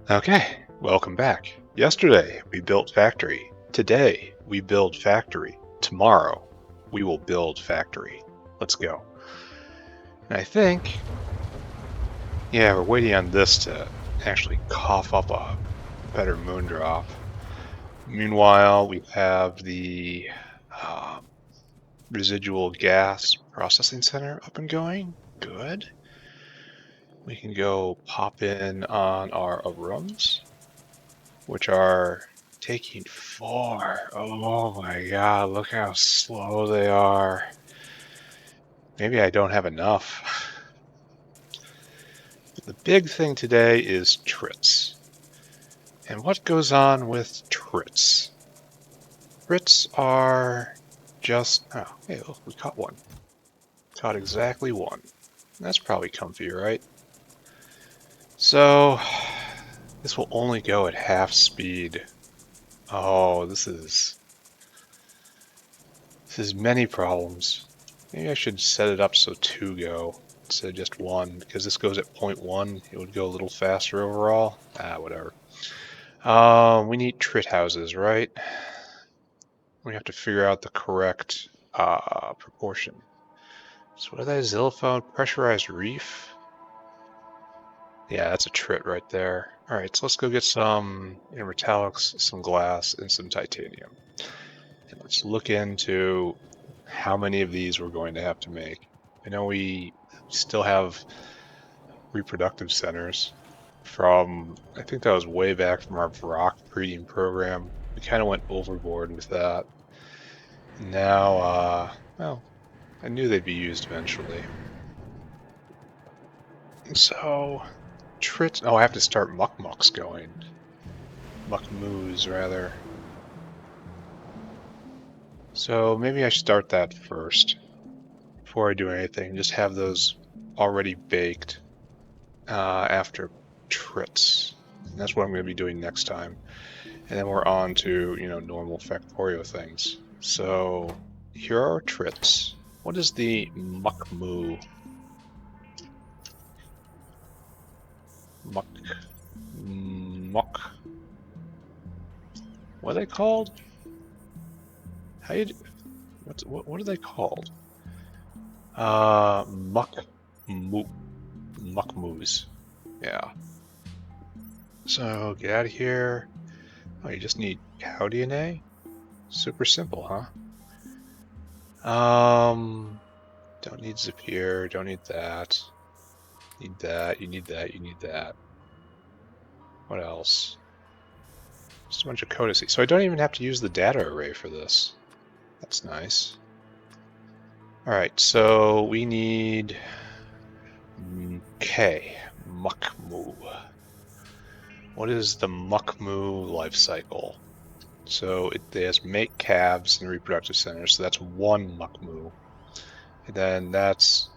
Okay, welcome back. Yesterday we built factory. Today we build factory. Tomorrow we will build factory. Let's go. And I think, yeah, we're waiting on this to actually cough up a better moon drop. Meanwhile, we have the residual gas processing center up and going. Good. We can go pop in on our rooms, which are taking 4. Oh my god, look how slow they are. Maybe I don't have enough. The big thing today is Trits. And what goes on with Trits? Trits are just... Oh, hey, look, we caught one. Caught exactly one. That's probably comfy, right? So, this will only go at half speed. Oh, this is many problems. Maybe I should set it up so 2 go instead of just 1, because this goes at 0.1. It would go a little faster overall. Whatever. We need trit houses, right? We have to figure out the correct proportion. So what are they? Xylophone, pressurized reef? Yeah, that's a trit right there. Alright, so let's go get some metallics, some glass, and some titanium. And let's look into how many of these we're going to have to make. I know we still have reproductive centers from, I think that was way back from our Brock breeding program. We kind of went overboard with that. Now, well, I knew they'd be used eventually. So, Trits, oh, I have to start muck-mucks going. Muck-moos, rather. So maybe I should start that first before I do anything. Just have those already baked after Trits. And that's what I'm going to be doing next time. And then we're on to, normal Factorio things. So here are Trits. What is the muck-moo? Muck. What are they called? How you? What are they called? Muck-moos. Yeah. So get out of here. Oh, you just need cow DNA? Super simple, huh? Don't need Zapier, don't need that. Need that, you need that, you need that. What else? Just a bunch of codices. So I don't even have to use the data array for this. That's nice. Alright, so we need... Okay, muck-moo. What is the muck-moo life cycle? So it has make calves in the reproductive center, so that's 1 muck-moo. And then that's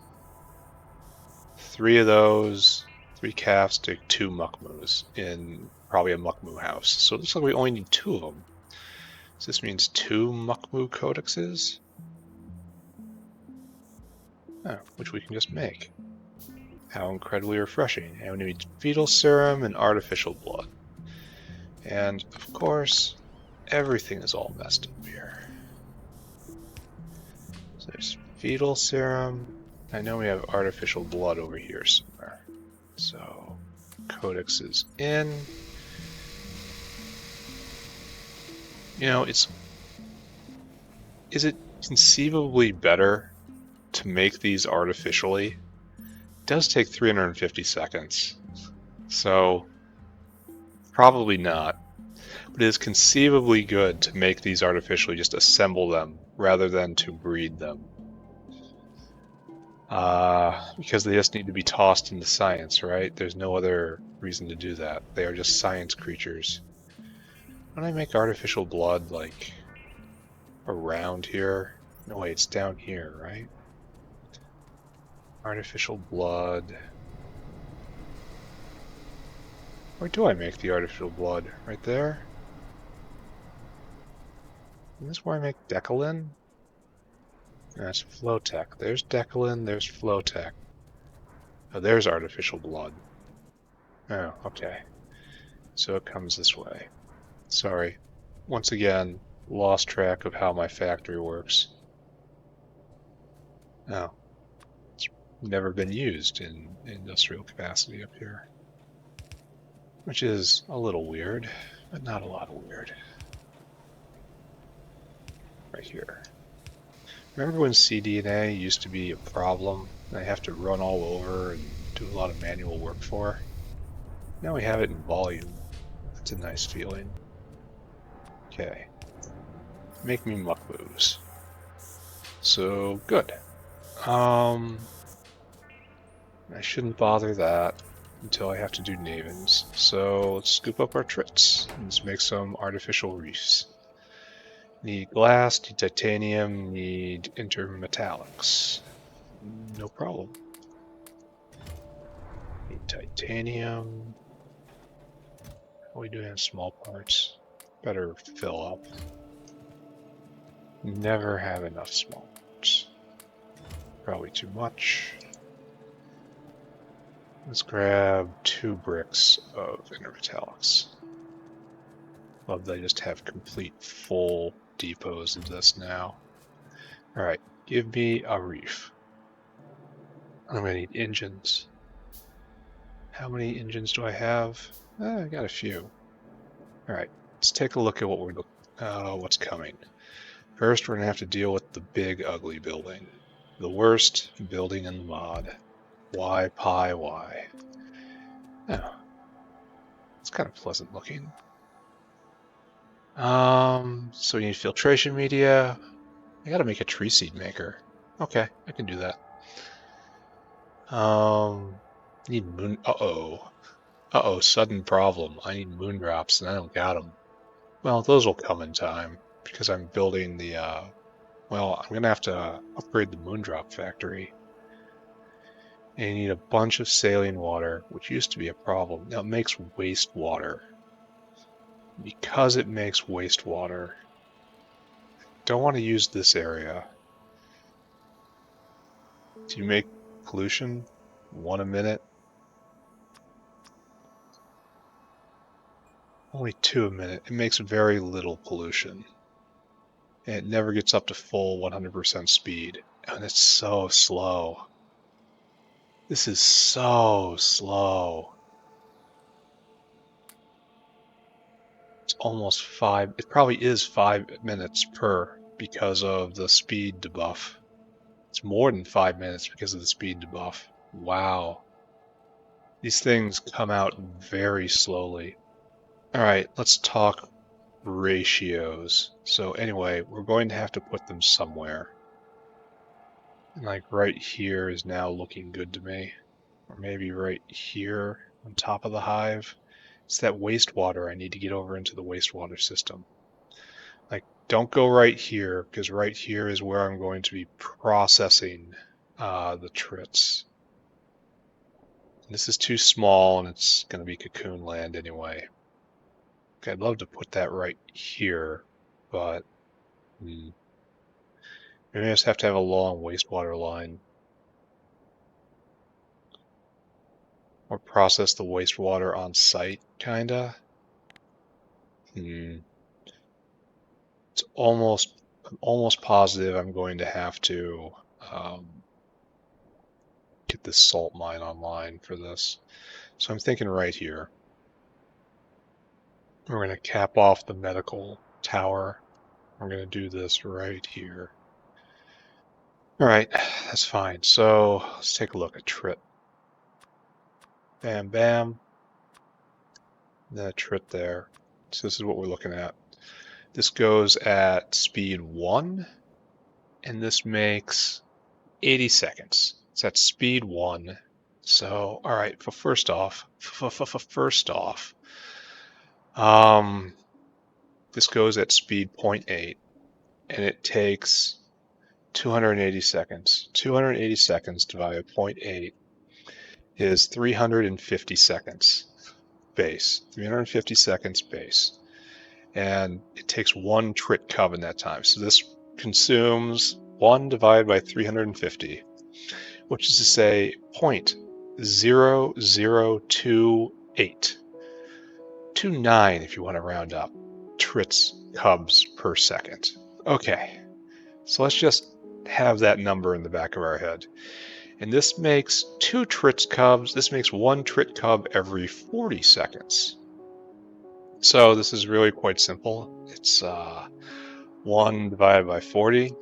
3 of those, 3 calves to 2 muck-moos in probably a muck-moo house. So it looks like we only need 2 of them. So this means 2 muck-moo codexes, which we can just make. How incredibly refreshing. And we need fetal serum and artificial blood. And of course, everything is all messed up here. So there's fetal serum. I know we have artificial blood over here somewhere. So codex is in. Is it conceivably better to make these artificially? It does take 350 seconds. So probably not. But it is conceivably good to make these artificially, just assemble them rather than to breed them. Because they just need to be tossed into science, right? There's no other reason to do that. They are just science creatures. When I make artificial blood, like, around here? No, wait, it's down here, right? Artificial blood. Where do I make the artificial blood? Right there? Is this where I make Decalin? That's Flowtech. There's Decalin, there's Flowtech. Oh, there's artificial blood. Oh, okay. So it comes this way. Sorry. Once again, lost track of how my factory works. Oh, it's never been used in industrial capacity up here. Which is a little weird, but not a lot of weird. Right here. Remember when cDNA used to be a problem and I have to run all over and do a lot of manual work for? Now we have it in volume. That's a nice feeling. Okay. Make me muck moves. So, good. I shouldn't bother that until I have to do Navens. So let's scoop up our Trits and let's make some artificial reefs. Need glass, need titanium, need intermetallics. No problem. Need titanium. How are we doing in small parts? Better fill up. Never have enough small parts. Probably too much. Let's grab 2 bricks of intermetallics. Love that I just have complete full depots of this now. Alright, give me a reef. I'm gonna need engines. How many engines do I have? I got a few. Alright, let's take a look at what's coming. First, we're gonna have to deal with the big ugly building. The worst building in the mod. Why, pie, why? Oh, it's kind of pleasant looking. So we need filtration media. I gotta make a tree seed maker. Okay, I can do that. Need moon. Uh-oh, sudden problem. I need moon drops and I don't got them. Well, those will come in time because I'm building the, well, I'm gonna have to upgrade the moondrop factory. And you need a bunch of saline water, which used to be a problem. Now it makes wastewater. Because it makes wastewater, don't want to use this area. Do you make pollution? 1 a minute? Only 2 a minute. It makes very little pollution. And it never gets up to full 100% speed. And it's so slow. This is so slow. It's almost 5. It probably is 5 minutes per because of the speed debuff. It's more than 5 minutes because of the speed debuff. Wow. These things come out very slowly. Alright, let's talk ratios. So anyway, we're going to have to put them somewhere. And like right here is now looking good to me. Or maybe right here on top of the hive. It's that wastewater I need to get over into the wastewater system. Like, don't go right here, because right here is where I'm going to be processing the trits. This is too small, and it's going to be cocoon land anyway. Okay, I'd love to put that right here, but maybe I just have to have a long wastewater line. Or process the wastewater on site, kinda. It's I'm almost positive I'm going to have to get this salt mine online for this. So I'm thinking right here. We're going to cap off the medical tower. We're going to do this right here. All right, that's fine. So let's take a look at Trit. Bam, bam. Then a Trit there. So this is what we're looking at. This goes at speed 1, and this makes 80 seconds. It's at speed 1. So, all right, first off, this goes at speed 0.8, and it takes 280 seconds. 280 seconds divided by 0.8 is 350 seconds base. 350 seconds base. And it takes 1 Trit cub in that time. So this consumes 1 divided by 350, which is to say 0.0028. 0.29 if you want to round up. Trits cubs per second. Okay, so let's just have that number in the back of our head. And this makes 2 Trits cubs. This makes 1 Trit cub every 40 seconds. So this is really quite simple. It's 1 divided by 40.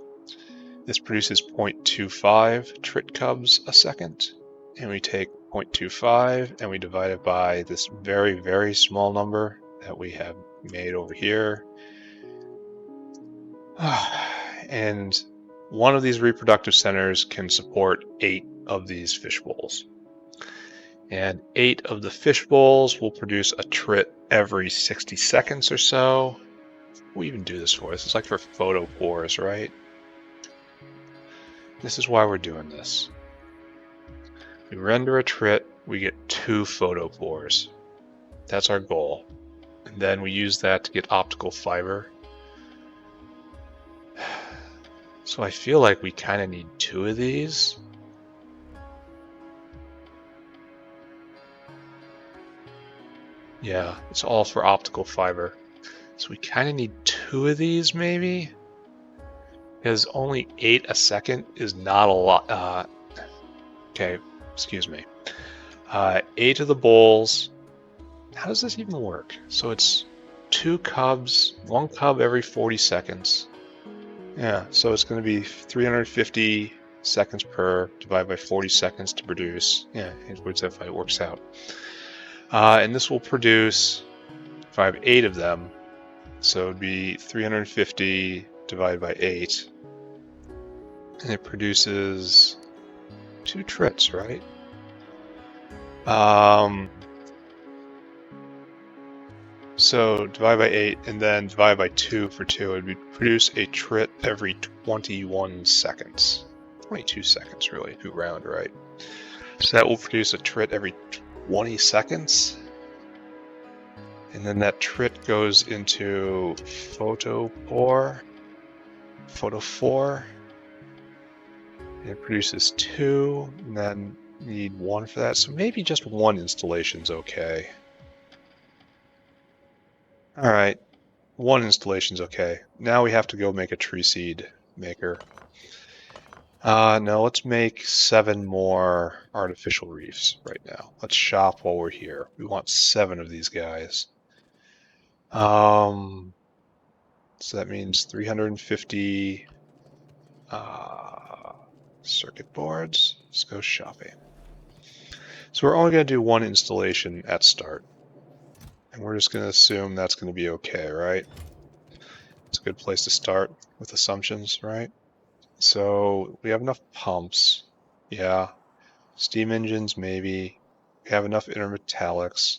This produces 0.25 Trit cubs a second. And we take 0.25 and we divide it by this very, very small number that we have made over here. And one of these reproductive centers can support 8 of these fish bowls. And 8 of the fish bowls will produce a Trit every 60 seconds or so. What do we even do this for? This is like for photopores, right? This is why we're doing this. We render a Trit, we get 2 photopores. That's our goal. And then we use that to get optical fiber. So I feel like we kind of need 2 of these. Yeah, it's all for optical fiber. So we kind of need 2 of these maybe? Because only 8 a second is not a lot. Okay, excuse me. 8 of the bowls. How does this even work? So it's 2 cubs, 1 cub every 40 seconds. Yeah, so it's going to be 350 seconds per divided by 40 seconds to produce. Yeah, it works out. And this will produce, if I have 8 of them, so it would be 350 divided by 8. And it produces 2 Trits, right? So divide by 8 and then divide by 2 for 2. It would produce a Trit every 21 seconds. 22 seconds, really, if you round, right? So that will produce a Trit every 20 seconds. And then that Trit goes into photophore. And it produces 2, and then you need 1 for that. So maybe just 1 installation's okay. Alright, 1 installation's okay. Now we have to go make a tree seed maker. No, let's make 7 more artificial reefs right now. Let's shop while we're here. We want 7 of these guys. So that means 350 circuit boards. Let's go shopping. So we're only going to do 1 installation at start. And we're just going to assume that's going to be okay, right? It's a good place to start with assumptions, right? So we have enough pumps. Yeah. Steam engines, maybe. We have enough intermetallics.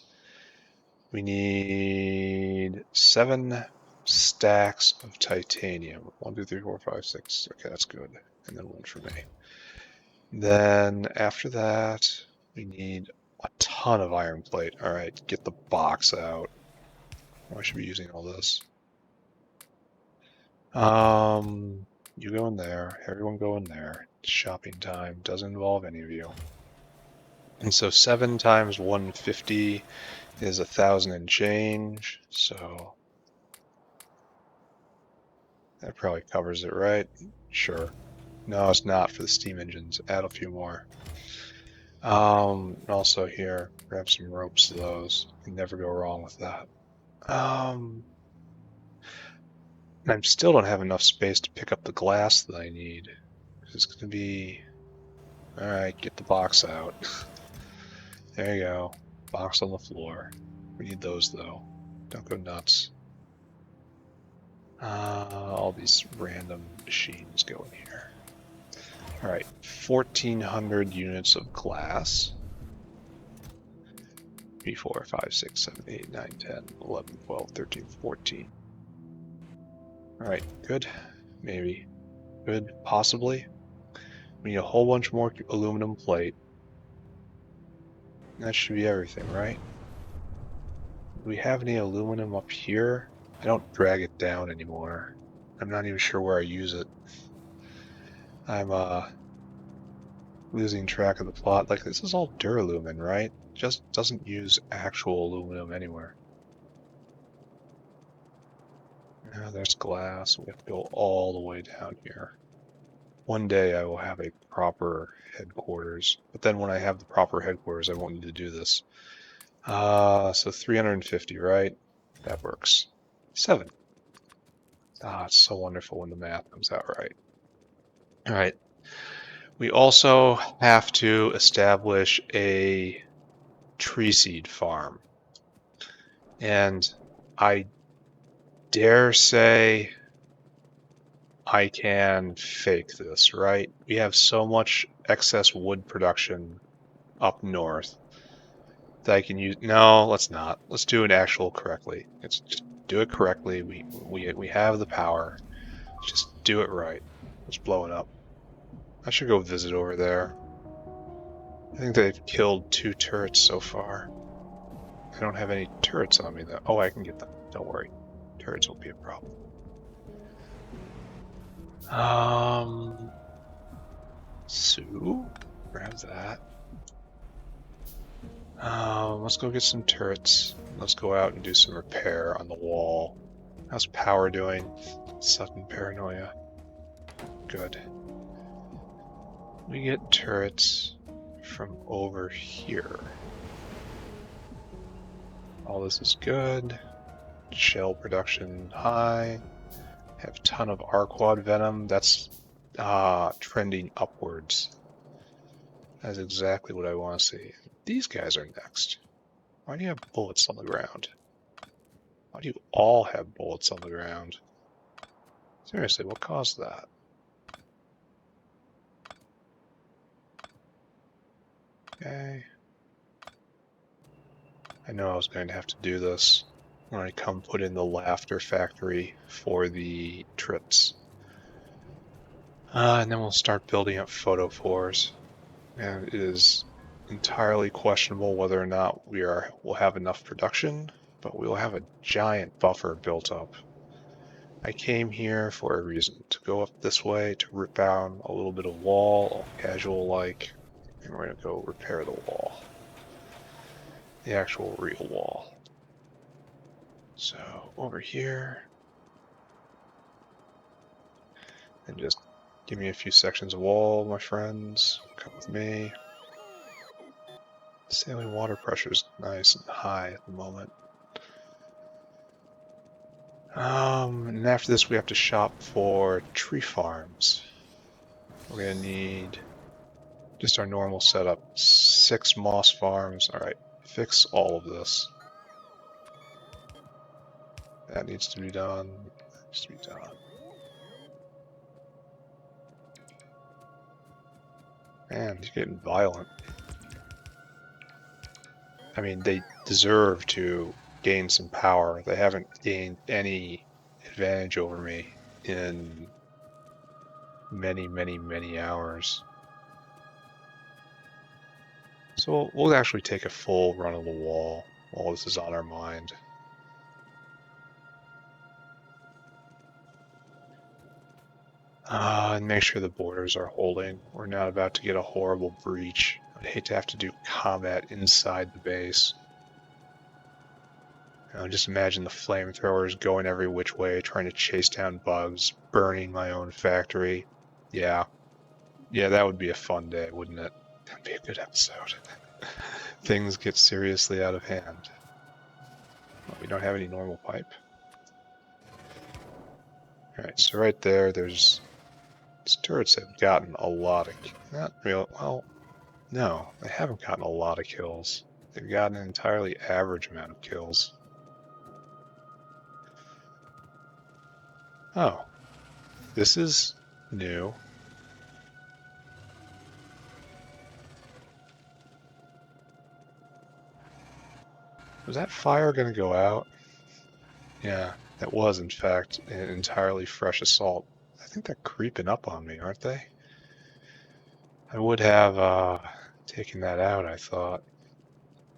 We need 7 stacks of titanium. 1, 2, 3, 4, 5, 6. Okay, that's good. And then 1 for me. Then after that, we need a ton of iron plate. All right, get the box out. I should be using all this. You go in there. Everyone go in there. Shopping time doesn't involve any of you. And so 7 times 150 is 1,000 and change. So that probably covers it, right? Sure. No, it's not for the steam engines. Add a few more. Also here, grab some ropes of those. You can never go wrong with that. And I still don't have enough space to pick up the glass that I need. It's going to be... Alright, get the box out. There you go. Box on the floor. We need those, though. Don't go nuts. All these random machines go in here. Alright, 1,400 units of glass. 3, 4, 5, 6, 7, 8, 9, 10, 11, 12, 13, 14. Alright, good. Maybe. Good, possibly. We need a whole bunch more aluminum plate. That should be everything, right? Do we have any aluminum up here? I don't drag it down anymore. I'm not even sure where I use it. I'm losing track of the plot. Like, this is all duralumin, right? Just doesn't use actual aluminum anywhere. Now there's glass. We have to go all the way down here. One day I will have a proper headquarters, but then when I have the proper headquarters, I won't need to do this. So 350, right? That works. 7. Ah, it's so wonderful when the math comes out right. All right. We also have to establish a tree seed farm. And I dare say I can fake this, right? We have so much excess wood production up north that I can use. No, let's not. Let's do it actual correctly. Let's just do it correctly. We have the power. Let's just do it right. Let's blow it up. I should go visit over there. I think they've killed 2 turrets so far. I don't have any turrets on me though. Oh, I can get them. Don't worry. Turrets won't be a problem. Sue? Grab that. Let's go get some turrets. Let's go out and do some repair on the wall. How's power doing? Sudden paranoia. Good. We get turrets from over here. All this is good. Shell production high. Have a ton of Arquad venom. That's trending upwards. That's exactly what I want to see. These guys are next. Why do you have bullets on the ground? Why do you all have bullets on the ground? Seriously, what caused that? Okay. I know I was going to have to do this when I come put in the laughter factory for the Trits. And then we'll start building up photophores. And it is entirely questionable whether or not we'll have enough production, but we'll have a giant buffer built up. I came here for a reason, to go up this way, to rip down a little bit of wall, all casual-like, and we're going to go repair the wall. The actual real wall. So, over here, and just give me a few sections of wall, my friends. Come with me. Saline water pressure is nice and high at the moment. And after this we have to shop for tree farms. We're gonna need just our normal setup. 6 moss farms. Alright, fix all of this. That needs to be done. That needs to be done. Man, he's getting violent. I mean, they deserve to gain some power. They haven't gained any advantage over me in many, many, many hours. So we'll actually take a full run of the wall while this is on our mind. And make sure the borders are holding. We're not about to get a horrible breach. I'd hate to have to do combat inside the base. Just imagine the flamethrowers going every which way, trying to chase down bugs, burning my own factory. Yeah, that would be a fun day, wouldn't it? That'd be a good episode. Things get seriously out of hand. Well, we don't have any normal pipe. Alright, so right there, these turrets have gotten a lot of... well, no, they haven't gotten a lot of kills. They've gotten an entirely average amount of kills. Oh, this is new. Was that fire going to go out? Yeah, that was in fact an entirely fresh assault. I think they're creeping up on me, aren't they? I would have taken that out, I thought.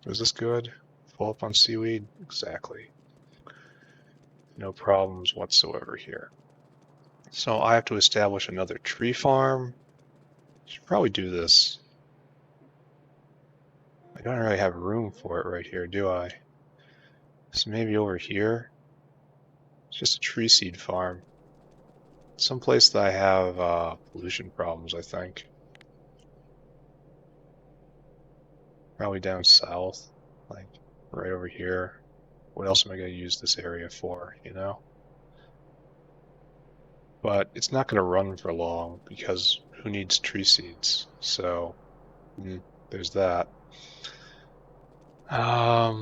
Was this good? Full up on seaweed? Exactly. No problems whatsoever here. So I have to establish another tree farm. Should probably do this. I don't really have room for it right here, do I? So maybe over here. just a tree seed farm. Someplace that I have pollution problems, I think. Probably down south, like right over here. What else am I going to use this area for, you know? But it's not going to run for long because who needs tree seeds? So there's that. I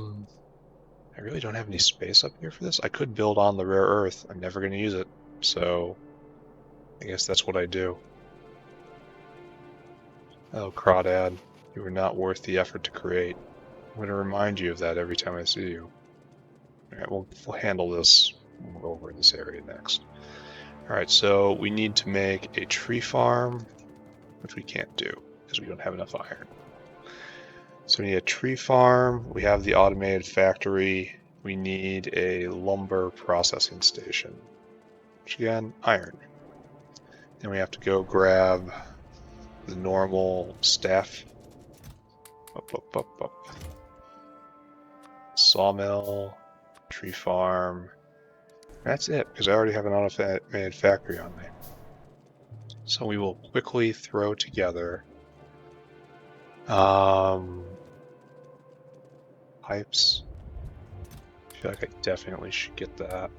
really don't have any space up here for this. I could build on the rare earth. I'm never going to use it. So I guess that's what I do. Oh, crawdad, you are not worth the effort to create. I'm going to remind you of that every time I see you. Alright, we'll handle this when we're over in this area next. Alright, so we need to make a tree farm, which we can't do because we don't have enough iron. So we need a tree farm, we have the automated factory, we need a lumber processing station, which again, iron. Then we have to go grab the normal staff. Up. Sawmill, tree farm. That's it, because I already have an automated factory on me. So we will quickly throw together pipes. I feel like I definitely should get that.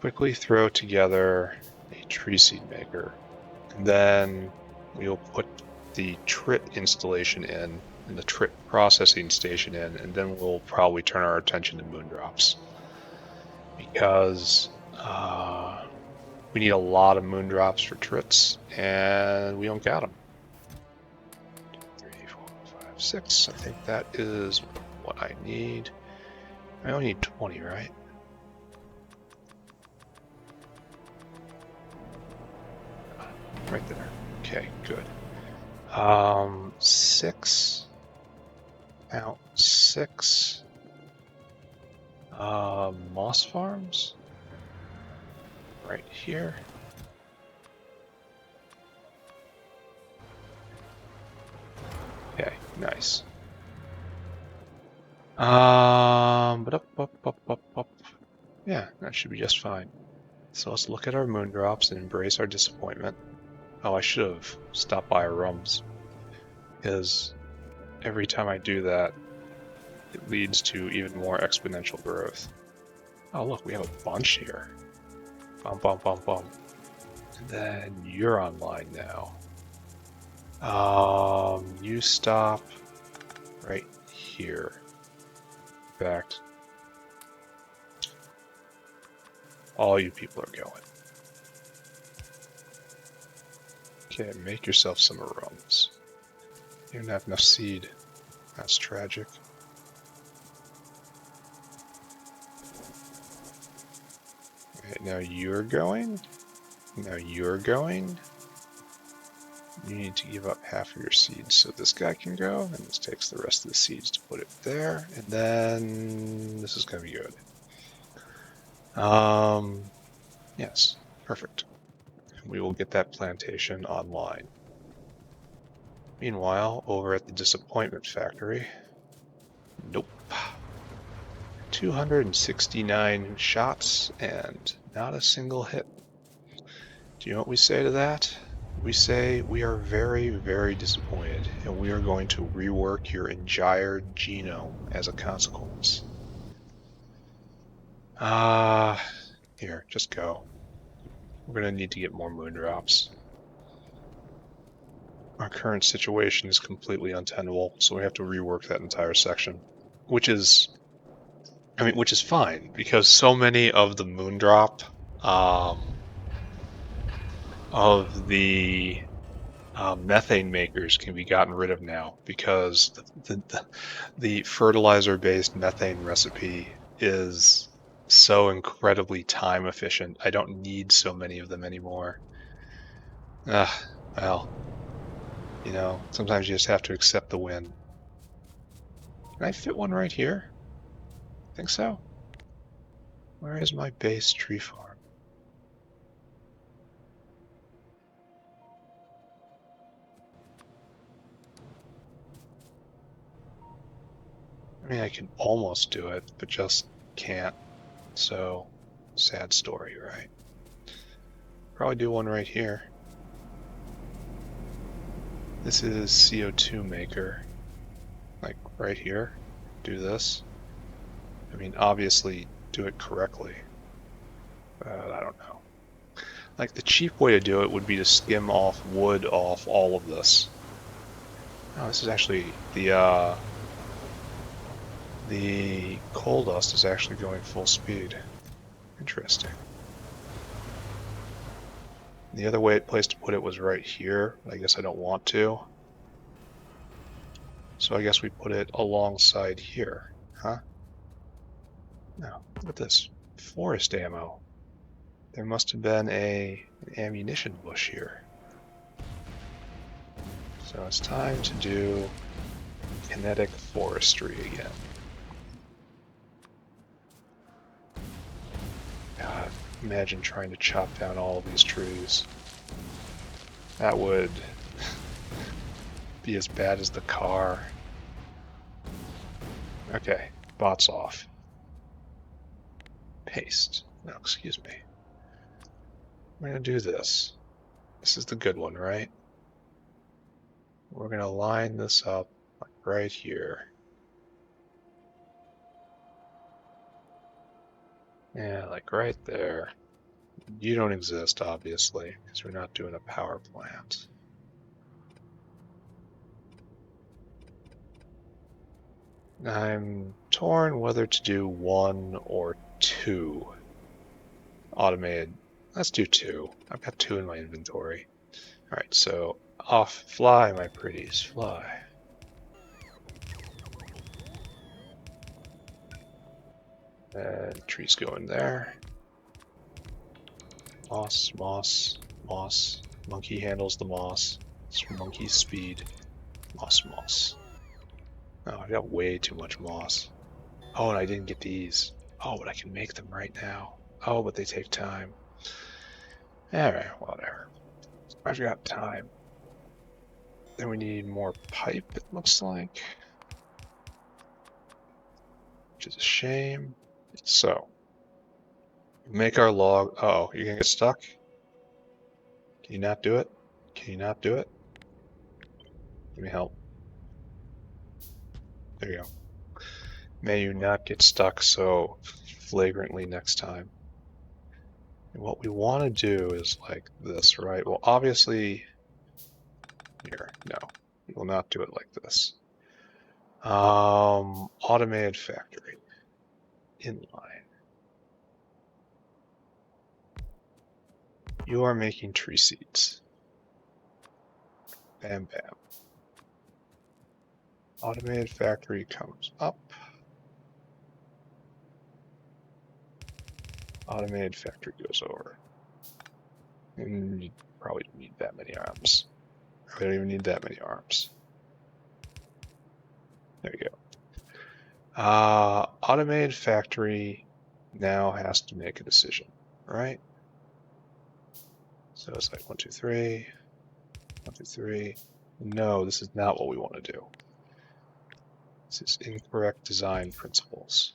Quickly throw together a tree seed maker. And then we'll put the Trit installation in and the Trit processing station in, and then we'll probably turn our attention to moondrops. Because we need a lot of moondrops for Trits, and we don't got them. 3, 4, 5, 6. I think that is what I need. I only need 20, right? Right there. Okay, good. 6. Out 6. Moss farms. Right here. Okay, nice. But up. Yeah, that should be just fine. So let's look at our moondrops and embrace our disappointment. Oh, I should have stopped by our rums, because every time I do that, it leads to even more exponential growth. Oh, look, we have a bunch here. Bum. And then you're online now. You stop right here. In fact, all you people are going. Okay, make yourself some rums. You don't have enough seed. That's tragic. Right, now you're going. Now you're going. You need to give up half of your seeds so this guy can go, and this takes the rest of the seeds to put it there, and then this is going to be good. Yes, perfect. We will get that plantation online. Meanwhile, over at the disappointment factory, nope. 269 shots and not a single hit. Do you know what we say to that? We say we are very, very disappointed, and we are going to rework your entire genome as a consequence. Here, just go. We're going to need to get more moondrops. Our current situation is completely untenable, so we have to rework that entire section. Which is fine, because so many of the moondrop, of the methane makers can be gotten rid of now, because the fertilizer-based methane recipe is so incredibly time efficient. I don't need so many of them anymore. Well, you know, sometimes you just have to accept the win. Can I fit one right here? Think so? Where is my base tree farm? I mean, I can almost do it, but just can't. So, sad story, right? Probably do one right here. This is CO2 maker. Like right here. Do this. I mean, obviously do it correctly. I don't know. Like the cheap way to do it would be to skim off wood off all of this. Oh, this is actually the coal dust is actually going full speed. Interesting. The other place to put it was right here. I guess I don't want to. So I guess we put it alongside here, huh? No, look at this. Forest ammo. There must have been an ammunition bush here. So it's time to do kinetic forestry again. God, imagine trying to chop down all of these trees. That would be as bad as the car. Okay, bots off. Paste. No, excuse me. We're gonna do this. This is the good one, right? We're gonna line this up like right here. Yeah, like right there. You don't exist, obviously, because we're not doing a power plant. I'm torn whether to do 1 or 2 automated. Let's do 2. I've got 2 in my inventory. Alright, so off, fly, my pretties, fly. And trees go in there. Moss, moss, moss. Monkey handles the moss. It's monkey's speed. Moss, moss. Oh, I got way too much moss. Oh, and I didn't get these. Oh, but I can make them right now. Oh, but they take time. Alright, whatever. I've got time. Then we need more pipe, it looks like. Which is a shame. So, make our log. Uh-oh, you're gonna get stuck? Can you not do it? Can you not do it? Let me help. There you go. May you not get stuck so flagrantly next time. And what we want to do is like this, right? Well, obviously, here, no, we will not do it like this. Automated factory, inline. You are making tree seeds. Bam, bam. Automated factory comes up. Automated factory goes over. And you probably don't need that many arms. I don't even need that many arms. There you go. Automated factory now has to make a decision, right? So it's like 1, 2, 3, 1, 2, 3. No, this is not what we want to do. This is incorrect design principles.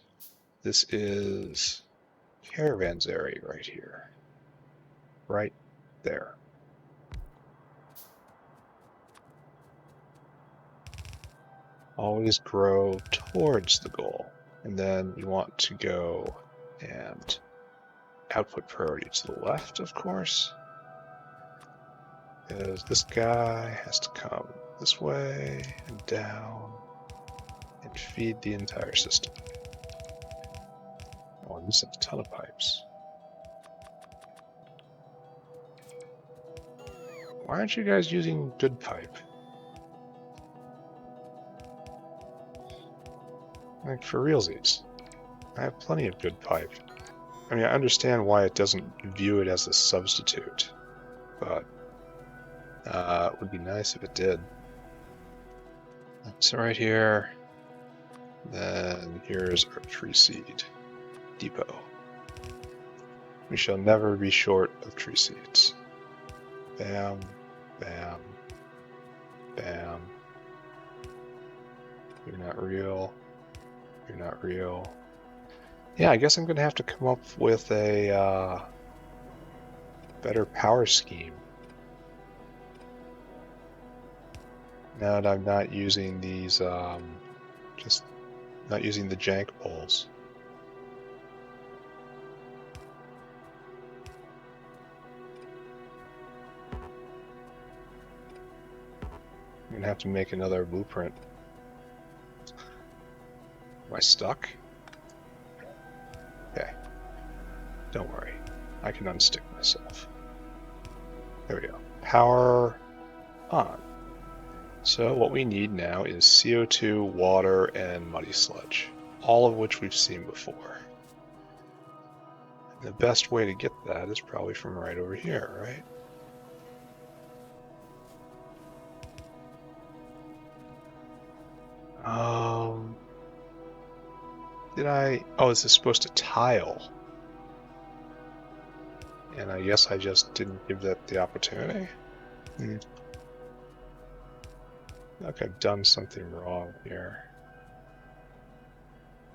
This is caravanserai right here. Right there. Always grow towards the goal. And then we want to go and output priority to the left, of course. Because this guy has to come this way and down and feed the entire system. Oh, I'm missing a ton of pipes. Why aren't you guys using good pipe? Like, for realsies. I have plenty of good pipe. I mean, I understand why it doesn't view it as a substitute, but it would be nice if it did. So right here, then here's our tree seed depot. We shall never be short of tree seeds. Bam, bam, bam. You're not real. You're not real. Yeah, I guess I'm going to have to come up with a better power scheme. Now that I'm not using these, just not using the jank poles. I'm gonna have to make another blueprint. Am I stuck? Okay. Don't worry. I can unstick myself. There we go. Power on. So what we need now is CO2, water, and muddy sludge. All of which we've seen before. And the best way to get that is probably from right over here, right? Did I? Oh, this is supposed to tile. And I guess I just didn't give that the opportunity. Like I've done something wrong here.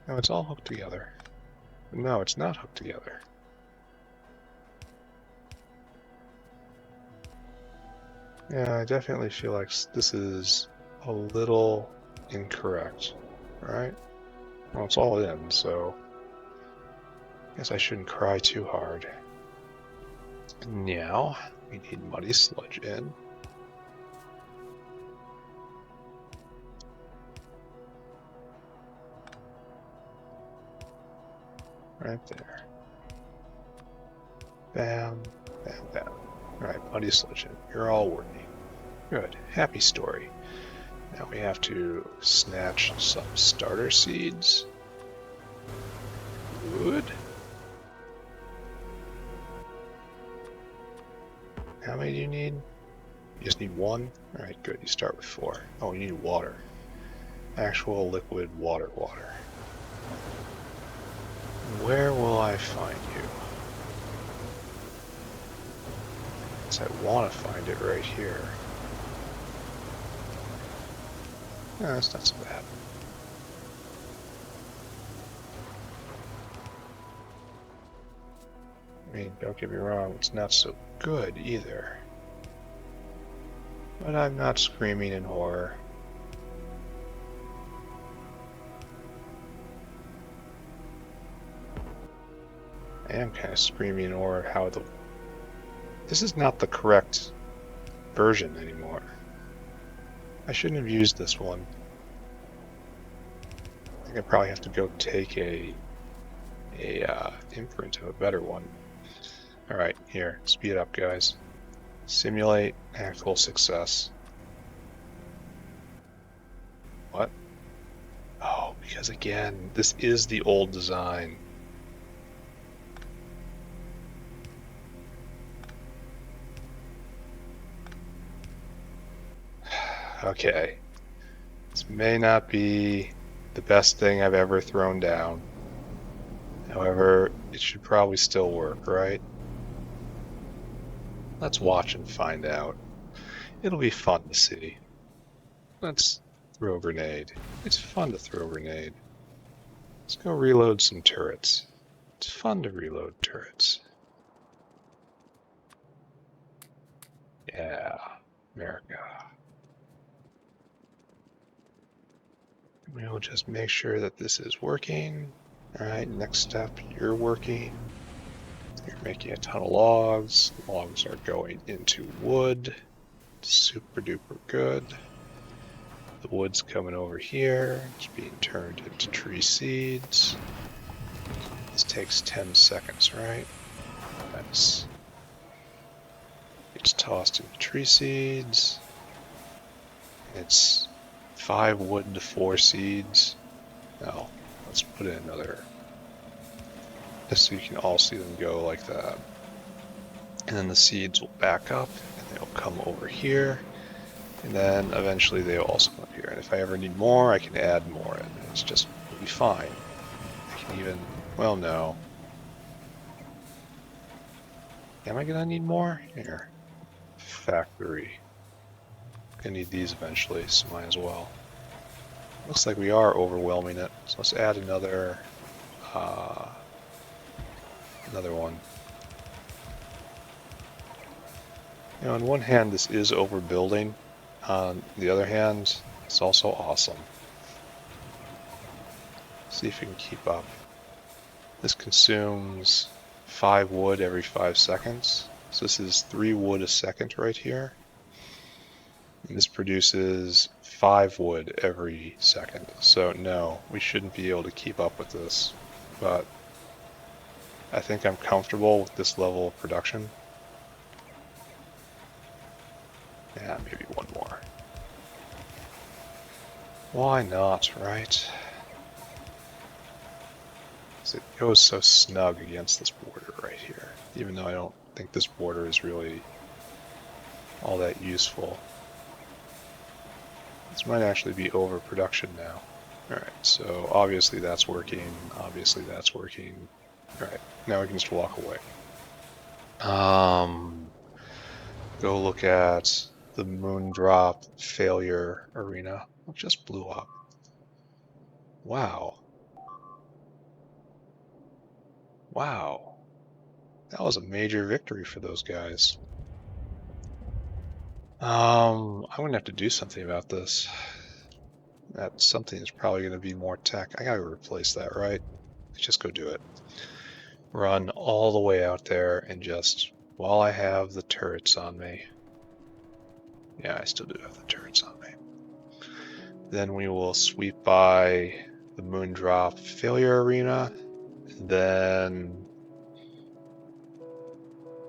No, it's all hooked together. No, it's not hooked together. Yeah, I definitely feel like this is a little incorrect, right? Well, it's all in, so I guess I shouldn't cry too hard. Now, we need muddy sludge in. Right there. Bam, bam, bam. Alright, muddy sludge in. You're all working. Good. Happy story. Now we have to snatch some starter seeds. Good. How many do you need? You just need one? Alright, good. You start with 4. Oh, you need water. Actual liquid water. Where will I find you? Because I want to find it right here. No, that's not so bad. I mean, don't get me wrong, it's not so good either. But I'm not screaming in horror. I am kind of screaming in horror how the... This is not the correct version anymore. I shouldn't have used this one. I think I probably have to go take a imprint of a better one. Alright, here, speed up, guys. Simulate actual success. What? Oh, because again, this is the old design. Okay. This may not be the best thing I've ever thrown down. However, it should probably still work, right? Let's watch and find out. It'll be fun to see. Let's throw a grenade. It's fun to throw a grenade. Let's go reload some turrets. It's fun to reload turrets. Yeah, America. We'll just make sure that this is working. Alright, next step, you're working. You're making a ton of logs. Logs are going into wood. Super duper good. The wood's coming over here. It's being turned into tree seeds. This takes 10 seconds, right? Nice. It's tossed into tree seeds. It's 5 wood to 4 seeds. Now, let's put in another, just so you can all see them go like that. And then the seeds will back up, and they'll come over here, and then eventually they'll also come up here. And if I ever need more, I can add more in. It's just, it'll be fine. I can even, well, no. Am I gonna need more? Here. Factory. Gonna need these eventually, so might as well. Looks like we are overwhelming it, so let's add another another one. You know, on one hand, this is overbuilding. On the other hand, it's also awesome. See if we can keep up. This consumes 5 wood every 5 seconds. So this is 3 wood a second right here. And this produces 5 wood every second. So no, we shouldn't be able to keep up with this. But I think I'm comfortable with this level of production. Yeah, maybe one more. Why not, right? It goes so snug against this border right here, even though I don't think this border is really all that useful. This might actually be overproduction now. Alright, so obviously that's working, obviously that's working. Alright, now we can just walk away. Go look at the Moondrop failure arena. It just blew up. Wow. Wow. That was a major victory for those guys. I'm gonna have to do something about this. That something is probably gonna be more tech. I gotta replace that, right? Let's just go do it. Run all the way out there and just, while I have the turrets on me. Yeah, I still do have the turrets on me. Then we will sweep by the Moondrop failure arena. And then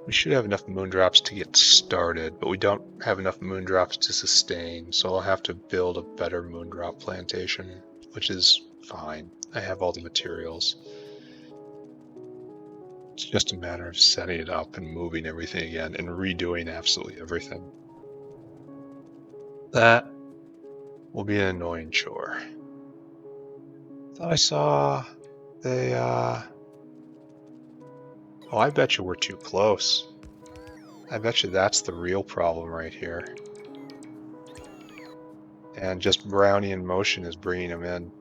we should have enough Moondrops to get started, but we don't have enough Moondrops to sustain, so I'll have to build a better Moondrop plantation, which is fine. I have all the materials. It's just a matter of setting it up and moving everything again and redoing absolutely everything. That will be an annoying chore. Thought I saw they, oh, I bet you we're too close. I bet you that's the real problem right here. And just Brownian motion is bringing them in.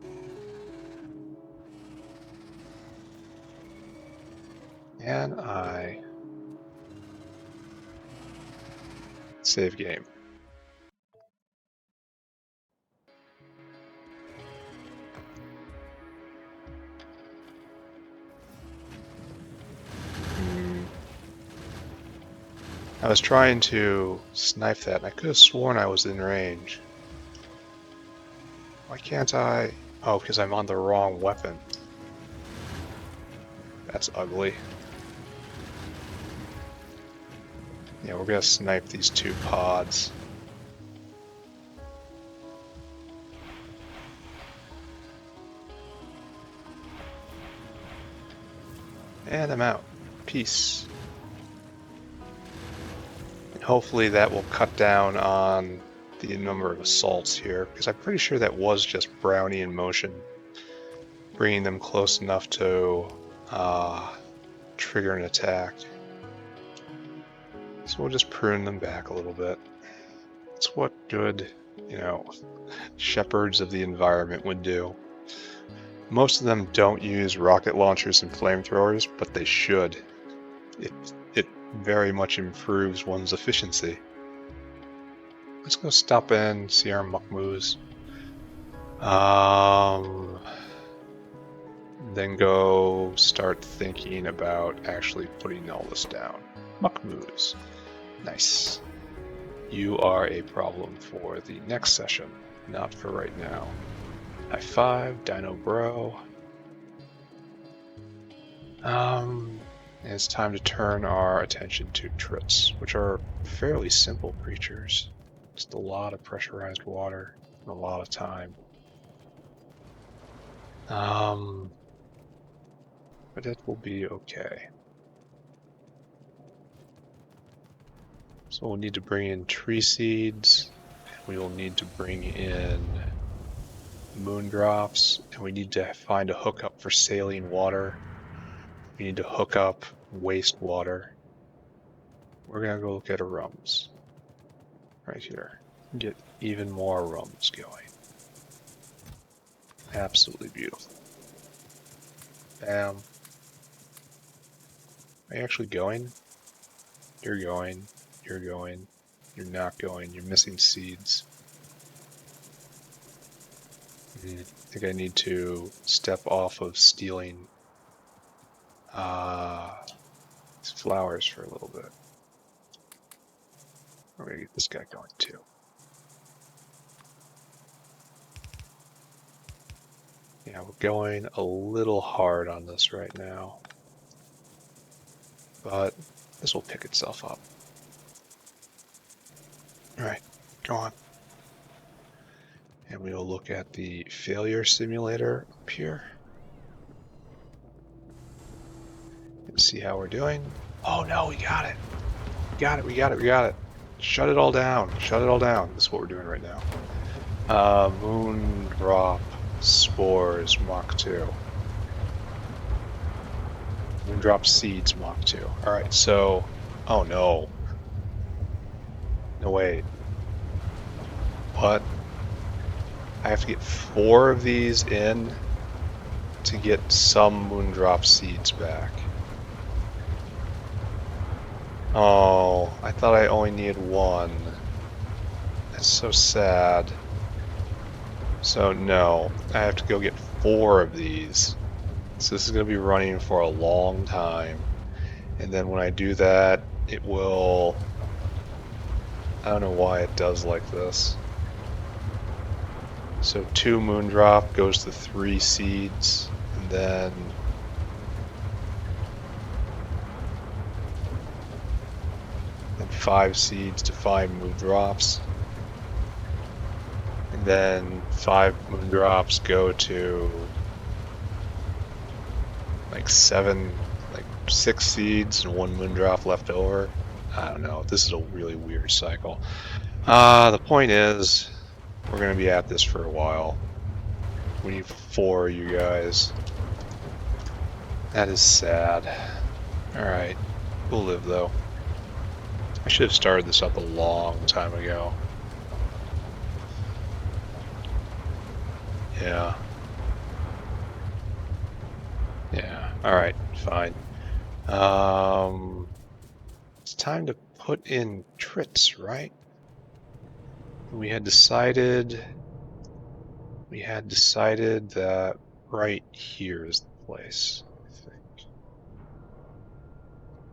And I save game. I was trying to snipe that, and I could have sworn I was in range. Why can't I? Oh, because I'm on the wrong weapon. That's ugly. Yeah, we're gonna snipe these 2 pods. And I'm out. Peace. And hopefully that will cut down on the number of assaults here, because I'm pretty sure that was just Brownian motion, bringing them close enough to trigger an attack. So we'll just prune them back a little bit. It's what good, shepherds of the environment would do. Most of them don't use rocket launchers and flamethrowers, but they should. It very much improves one's efficiency. Let's go stop and see our muckmoos. Then go start thinking about actually putting all this down. Muckmoos. Nice. You are a problem for the next session, not for right now. High five, Dino Bro. It's time to turn our attention to Trits, which are fairly simple creatures. Just a lot of pressurized water and a lot of time. But it will be okay. So we'll need to bring in tree seeds, and we will need to bring in moondrops, and we need to find a hookup for saline water. We need to hook up wastewater. We're gonna go look at a rums right here. Get even more rums going. Absolutely beautiful. Bam. Are you actually going? You're going. You're going. You're not going. You're missing seeds. I think I need to step off of stealing these flowers for a little bit. We're gonna get this guy going too. Yeah, we're going a little hard on this right now, but this will pick itself up. All right, go on. And we will look at the failure simulator up here and see how we're doing. Oh no, we got it. We got it, we got it, we got it. Shut it all down. Shut it all down. This is what we're doing right now. Moon drop spores Mach 2. Moon drop seeds Mach 2. Alright, so... Oh no. No, wait. What? I have to get 4 of these in to get some moondrop seeds back. Oh, I thought I only needed 1. That's so sad. So no, I have to go get 4 of these. So this is going to be running for a long time. And then when I do that, it will... I don't know why it does like this. So 2 moondrop goes to 3 seeds, and then... and 5 seeds to 5 moondrops. And then 5 moondrops go to... like 6 seeds and 1 moondrop left over. I don't know, this is a really weird cycle. The point is, we're going to be at this for a while. We need 4 of you guys. That is sad. Alright, we'll live though. I should have started this up a long time ago. Yeah. Yeah, alright, fine. It's time to put in Trits, right? We had decided that right here is the place, I think.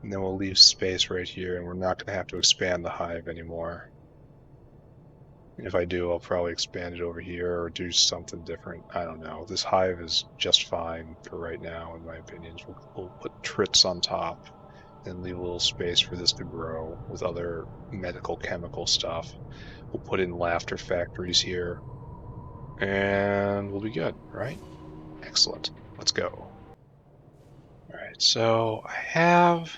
And then we'll leave space right here, and we're not going to have to expand the hive anymore. If I do, I'll probably expand it over here or do something different. I don't know. This hive is just fine for right now, in my opinion. We'll put Trits on top and leave a little space for this to grow with other medical chemical stuff. We'll put in laughter factories here, and we'll be good, right? Excellent. Let's go. Alright, so I have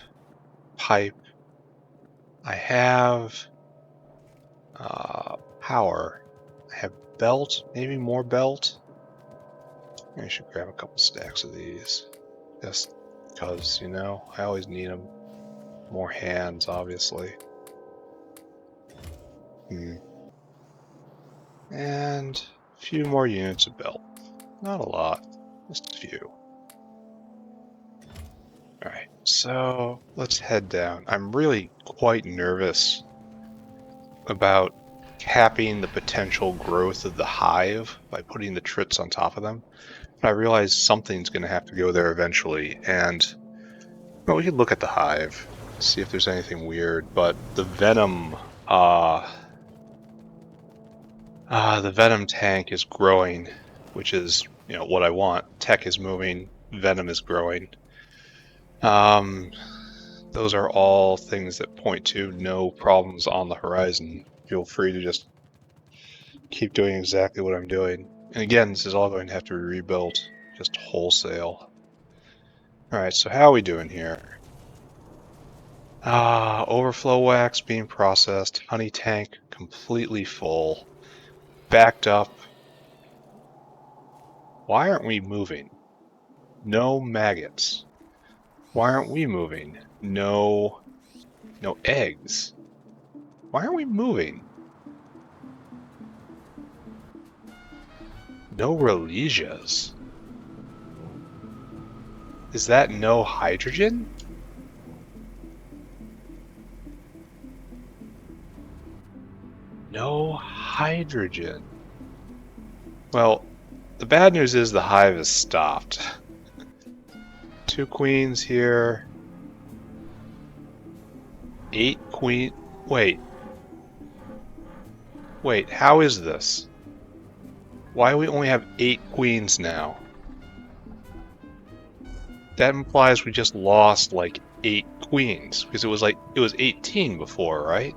pipe. I have power. I have belt, maybe more belt. I should grab a couple stacks of these. Just because, you know, I always need them. More hands, obviously. And a few more units of belt. Not a lot, just a few. Alright, so let's head down. I'm really quite nervous about capping the potential growth of the hive by putting the Trits on top of them. But I realize something's going to have to go there eventually, and well, we can look at the hive, see if there's anything weird, but the venom tank is growing, which is, you know, what I want. Tech is moving, venom is growing. Those are all things that point to no problems on the horizon. Feel free to just keep doing exactly what I'm doing. And again, this is all going to have to be rebuilt, just wholesale. Alright, so how are we doing here? Overflow wax being processed, honey tank completely full, backed up. Why aren't we moving? No maggots. Why aren't we moving? No eggs. Why aren't we moving? No Rhodesias. Is that no hydrogen? No hydrogen. Well, the bad news is the hive has stopped. 2 queens here. 8 queen. Wait, how is this? Why do we only have 8 queens now? That implies we just lost like 8 queens, because it was 18 before, right?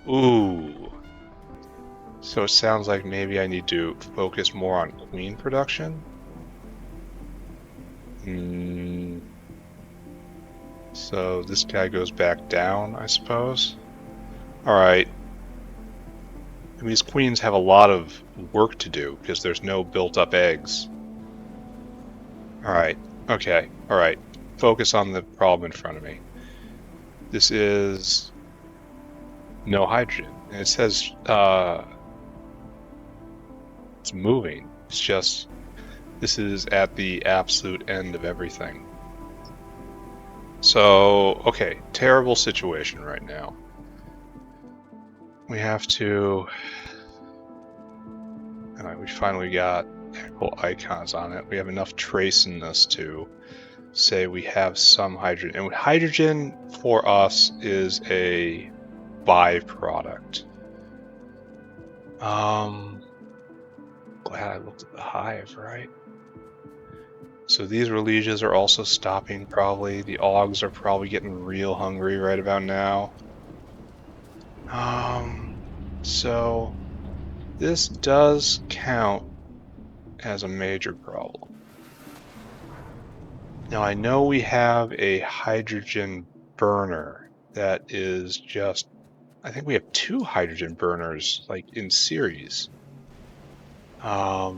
Ooh. So it sounds like maybe I need to focus more on queen production? So this guy goes back down, I suppose? Alright. I mean, these queens have a lot of work to do, because there's no built-up eggs. Alright, okay, alright. Focus on the problem in front of me. This is no hydrogen. And it says it's moving. It's just, this is at the absolute end of everything. So, okay, terrible situation right now. We have to... Alright, we finally got actual icons on it. We have enough trace in this to say we have some hydrogen. And hydrogen for us is a byproduct. Glad I looked at the hive, right? So these religias are also stopping probably. The augs are probably getting real hungry right about now. So this does count as a major problem. Now I know we have a hydrogen burner that is just, I think we have 2 hydrogen burners like in series. Oh,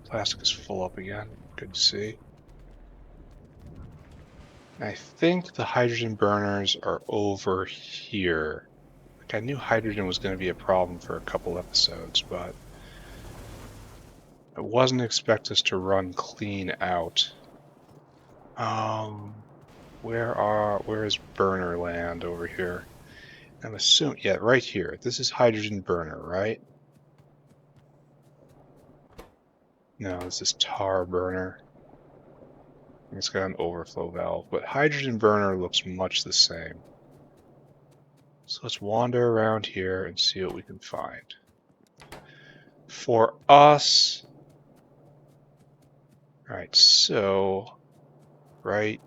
plastic is full up again. Good to see. I think the hydrogen burners are over here. Like, I knew hydrogen was going to be a problem for a couple episodes, but I wasn't expect us to run clean out. Where is burner land over here? I'm assuming, yeah, right here. This is hydrogen burner, right? No, this is tar burner. It's got an overflow valve, but hydrogen burner looks much the same. So let's wander around here and see what we can find. For us, alright, so, right,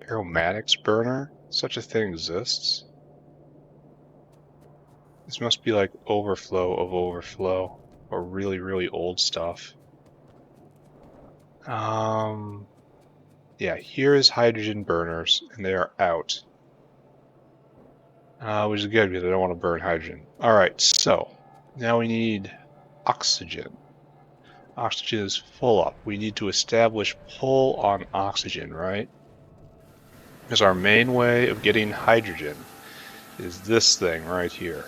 aromatics burner, such a thing exists. This must be like overflow of overflow, or really, really old stuff. Yeah, here is hydrogen burners, and they are out. Which is good, because I don't want to burn hydrogen. Alright, so, now we need oxygen. Oxygen is full up. We need to establish pull on oxygen, right? Because our main way of getting hydrogen is this thing right here.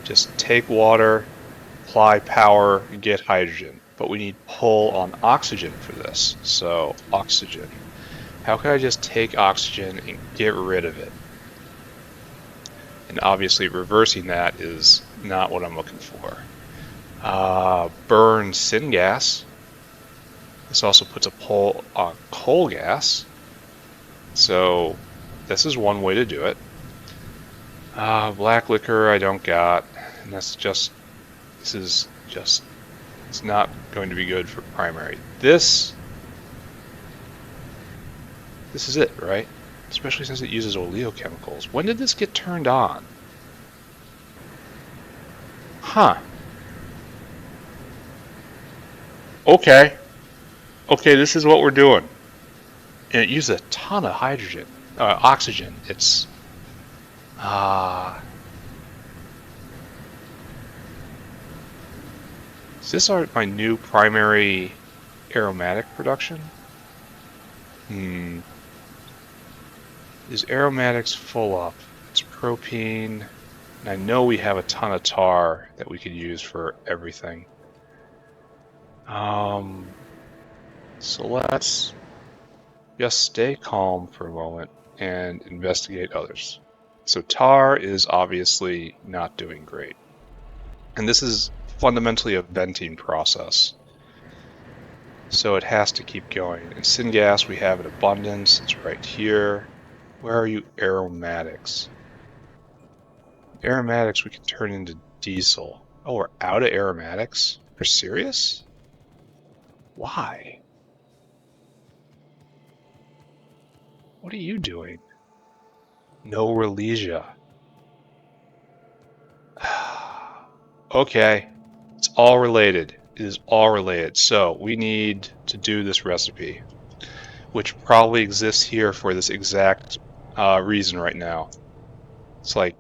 Just take water, apply power, get hydrogen. But we need pull on oxygen for this. So, oxygen. How can I just take oxygen and get rid of it? And obviously reversing that is not what I'm looking for. Burn syngas. This also puts a pull on coal gas. So this is one way to do it. Black liquor I don't got. And it's not going to be good for primary. This is it, right? Especially since it uses oleochemicals. When did this get turned on? Huh. Okay. Okay, this is what we're doing. And it uses a ton of hydrogen, oxygen. It's, is this my new primary aromatic production? Is aromatics full up? It's propene. And I know we have a ton of tar that we could use for everything. So let's just stay calm for a moment and investigate others. So tar is obviously not doing great. And this is fundamentally a venting process. So it has to keep going. And syngas we have in abundance. It's right here. Where are you aromatics? Aromatics we can turn into diesel. Oh, we're out of aromatics? You're serious? Why? What are you doing? No Relesia. Okay, it's all related. It is all related. So we need to do this recipe, which probably exists here for this exact reason right now. It's like,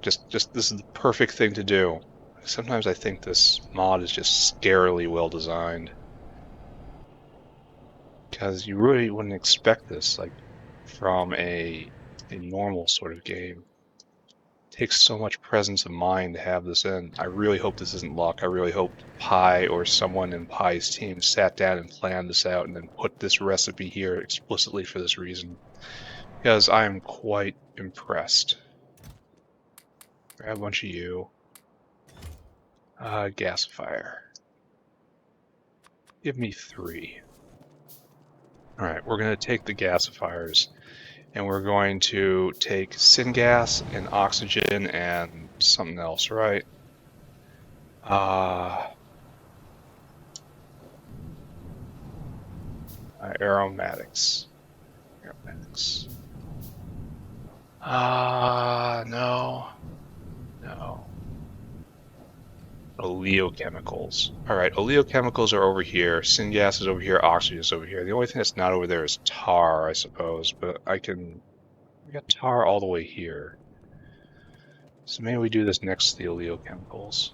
just this is the perfect thing to do. Sometimes I think this mod is just scarily well designed. Because you really wouldn't expect this, like, from a normal sort of game. It takes so much presence of mind to have this in. I really hope this isn't luck. I really hope Pi or someone in Pi's team sat down and planned this out and then put this recipe here explicitly for this reason. Because I am quite impressed. Grab a bunch of you. Gasifier. Give me 3. Alright, we're going to take the gasifiers, and we're going to take syngas and oxygen and something else, right? Aromatics. Aromatics. No. No. Oleochemicals. Alright, oleochemicals are over here, syngas is over here, oxygen is over here. The only thing that's not over there is tar, I suppose, but we got tar all the way here. So maybe we do this next to the oleochemicals.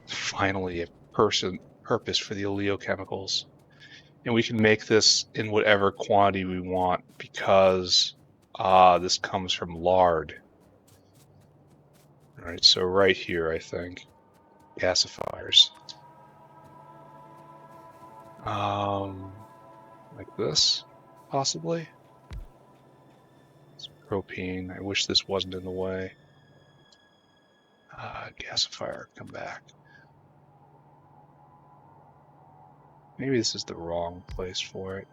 Finally, a purpose for the oleochemicals. And we can make this in whatever quantity we want because this comes from lard. Alright, so right here, I think. Gasifiers. Like this, possibly. It's propane. I wish this wasn't in the way. Gasifier, come back. Maybe this is the wrong place for it,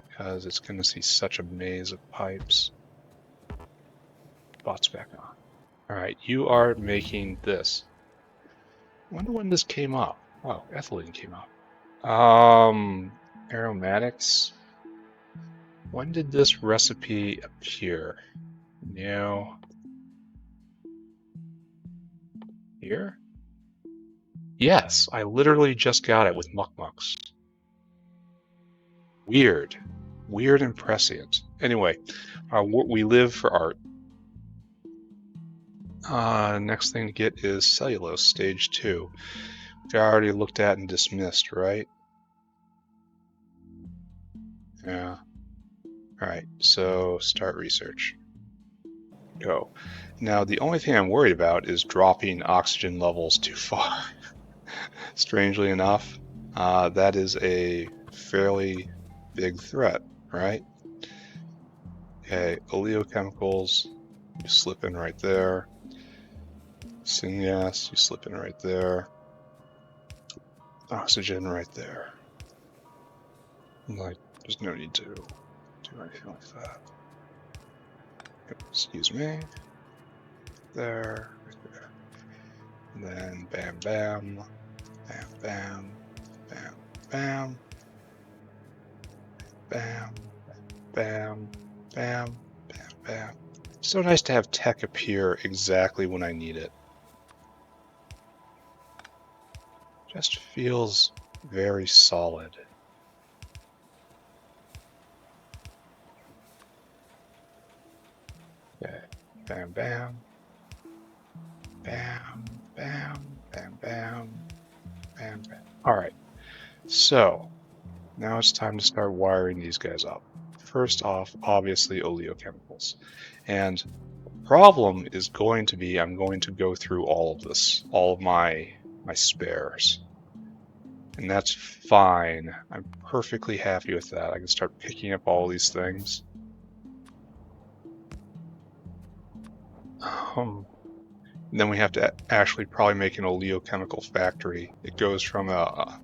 because it's going to see such a maze of pipes. Bot's back on. Alright, you are making this. I wonder when this came up. Oh, ethylene came up. Aromatics. When did this recipe appear? No. Here? Yes, I literally just got it with Muckmucks. Weird. Weird and prescient. Anyway, we live for art. Next thing to get is cellulose, stage 2. Which I already looked at and dismissed, right? Yeah. Alright, so start research. Go. Now, the only thing I'm worried about is dropping oxygen levels too far. Strangely enough, that is a fairly big threat, right? Okay, oleochemicals, you slip in right there. Syngas, you slip in right there. Oxygen right there. Like, there's no need to do anything like that. Excuse me. There, right there. And then bam, bam, bam, bam, bam, bam, bam, bam, bam, bam, bam. So nice to have tech appear exactly when I need it. Just feels very solid. Okay, bam, bam, bam, bam, bam, bam, bam, bam. All right, so now it's time to start wiring these guys up. first off, obviously, oleochemicals. And the problem is going to be I'm going to go through all of this, all of my spares. And that's fine. I'm perfectly happy with that. I can start picking up all these things. Then we have to actually probably make an oleochemical factory. It goes from a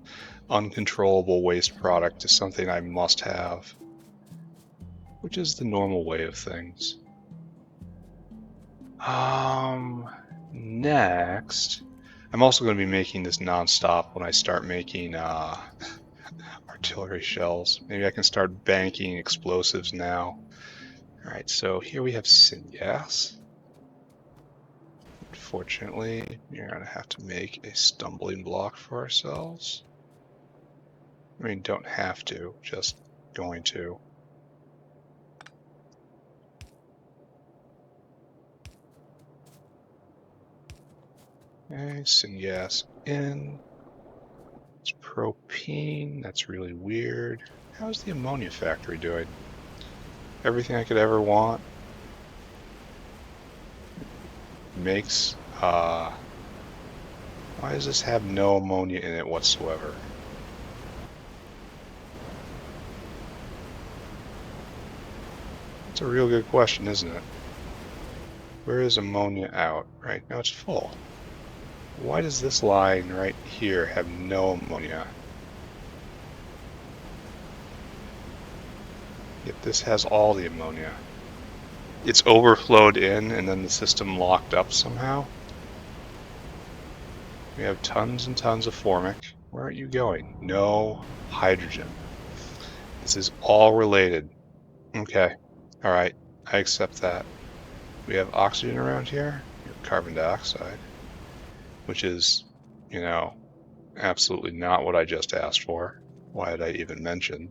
uncontrollable waste product to something I must have, which is the normal way of things. Next, I'm also going to be making this non-stop when I start making artillery shells. Maybe I can start banking explosives now. All right, so here we have syngas. Unfortunately, we're going to have to make a stumbling block for ourselves. I mean, don't have to, just going to. Okay, syngas in. It's propene, that's really weird. How's the ammonia factory doing? Everything I could ever want. Makes, why does this have no ammonia in it whatsoever? That's a real good question, isn't it? Where is ammonia out? Right, now it's full. Why does this line right here have no ammonia? Yet this has all the ammonia. It's overflowed in and then the system locked up somehow. We have tons and tons of formic. Where are you going? No hydrogen. This is all related. Okay. Alright. I accept that. We have oxygen around here. We have carbon dioxide. Which is, you know, absolutely not what I just asked for. Why did I even mention?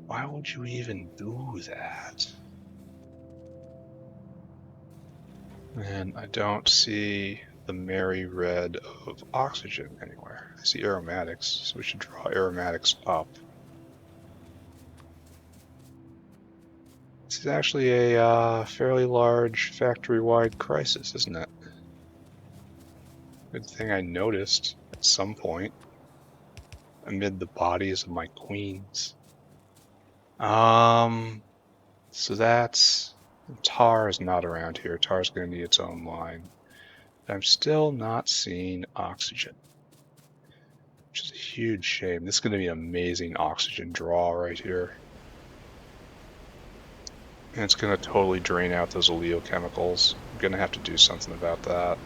Why would you even do that? And I don't see the merry red of oxygen anywhere. I see aromatics, so we should draw aromatics up. This is actually a fairly large factory-wide crisis, isn't it? Good thing I noticed at some point amid the bodies of my queens. So that's... Tar is not around here. Tar's going to need its own line. But I'm still not seeing oxygen, which is a huge shame. This is going to be an amazing oxygen draw right here. And it's going to totally drain out those oleochemicals. I'm going to have to do something about that.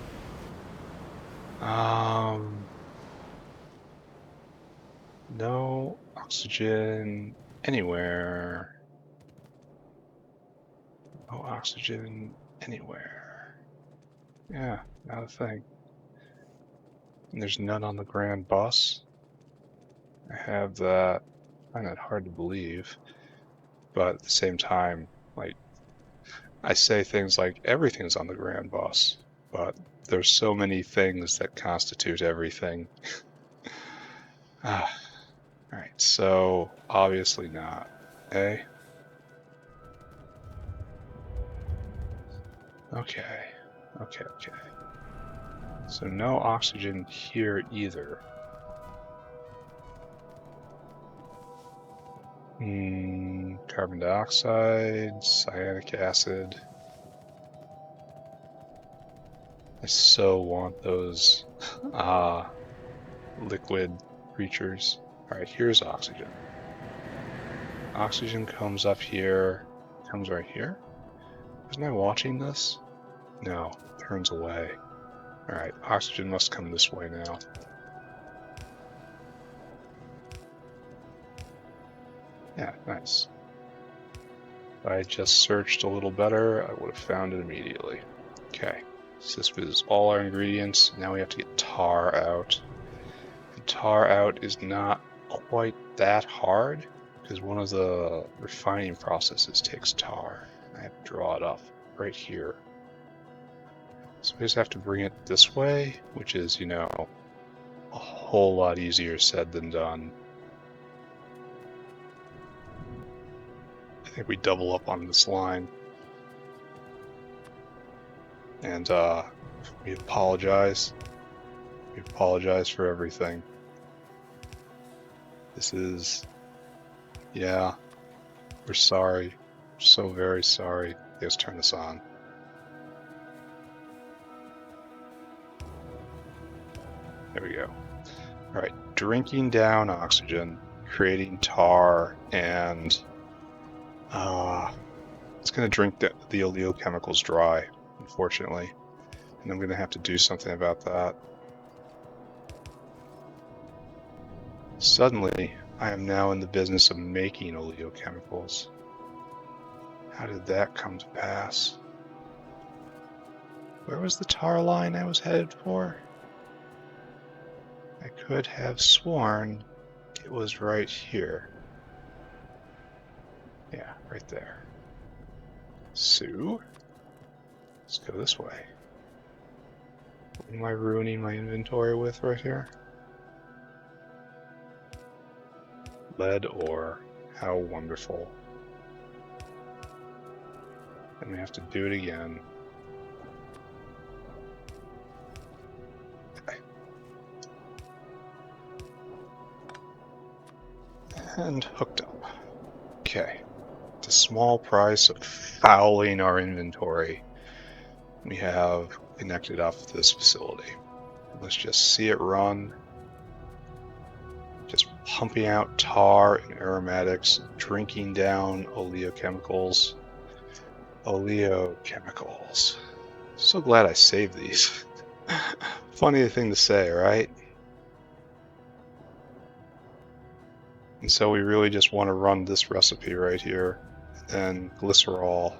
No oxygen anywhere. No oxygen anywhere. Yeah, not a thing. And there's none on the grand bus. I have that. I find that hard to believe. But at the same time, like, I say things like everything's on the grand bus, but there's so many things that constitute everything. Alright, so obviously not. Eh? Okay. So no oxygen here either. Carbon dioxide, cyanic acid. I so want those liquid creatures. Alright, here's oxygen. Oxygen comes up here, comes right here. Wasn't I watching this? No, turns away. Alright, oxygen must come this way now. Yeah, nice. If I just searched a little better, I would have found it immediately. Okay, so this was all our ingredients. Now we have to get tar out. And tar out is not quite that hard, because one of the refining processes takes tar. I have to draw it up right here. So we just have to bring it this way, which is, you know, a whole lot easier said than done. think we double up on this line. And we apologize. We apologize for everything. This is, yeah, we're sorry. We're so very sorry. Let's turn this on. There we go. All right, drinking down oxygen, creating tar, and it's going to drink the oleochemicals dry, unfortunately. And I'm going to have to do something about that. Suddenly, I am now in the business of making oleochemicals. How did that come to pass? Where was the tar line I was headed for? I could have sworn it was right here. Yeah, right there. So, let's go this way. What am I ruining my inventory with right here? Lead ore. How wonderful. And we have to do it again. Okay. And hooked up. Okay. The small price of fouling our inventory. We have connected up this facility. Let's just see it run. Just pumping out tar and aromatics, drinking down oleochemicals. Oleochemicals. So glad I saved these. Funny thing to say, right? And so we really just want to run this recipe right here, and then glycerol.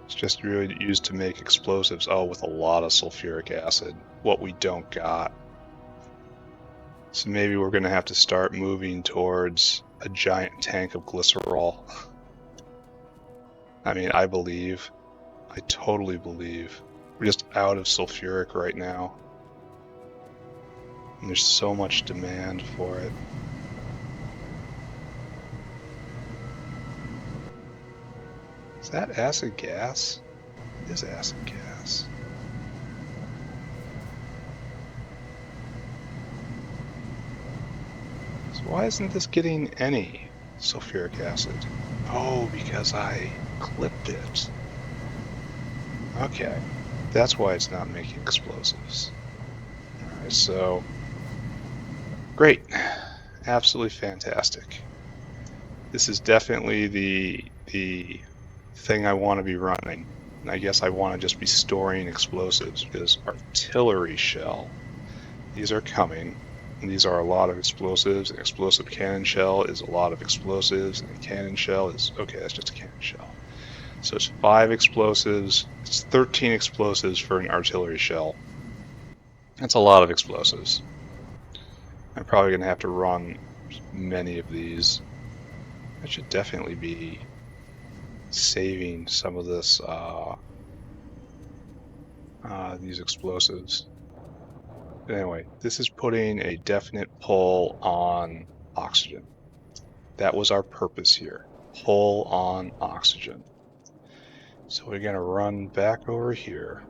It's just really used to make explosives. Oh, with a lot of sulfuric acid. What we don't got. So maybe we're going to have to start moving towards a giant tank of glycerol. I mean, I believe. I totally believe. We're just out of sulfuric right now. And there's so much demand for it. Is that acid gas? It is acid gas. So why isn't this getting any sulfuric acid? Oh, because I clipped it. Okay, that's why it's not making explosives. Alright, so great. Absolutely fantastic. This is definitely the thing I want to be running. And I guess I want to just be storing explosives because artillery shell, these are coming. And these are a lot of explosives. An explosive cannon shell is a lot of explosives. And a cannon shell is, okay, that's just a cannon shell. So it's 5 explosives. It's 13 explosives for an artillery shell. That's a lot of explosives. I'm probably going to have to run many of these. I should definitely be saving some of this, these explosives. But anyway, this is putting a definite pull on oxygen. That was our purpose here. Pull on oxygen. So we're going to run back over here.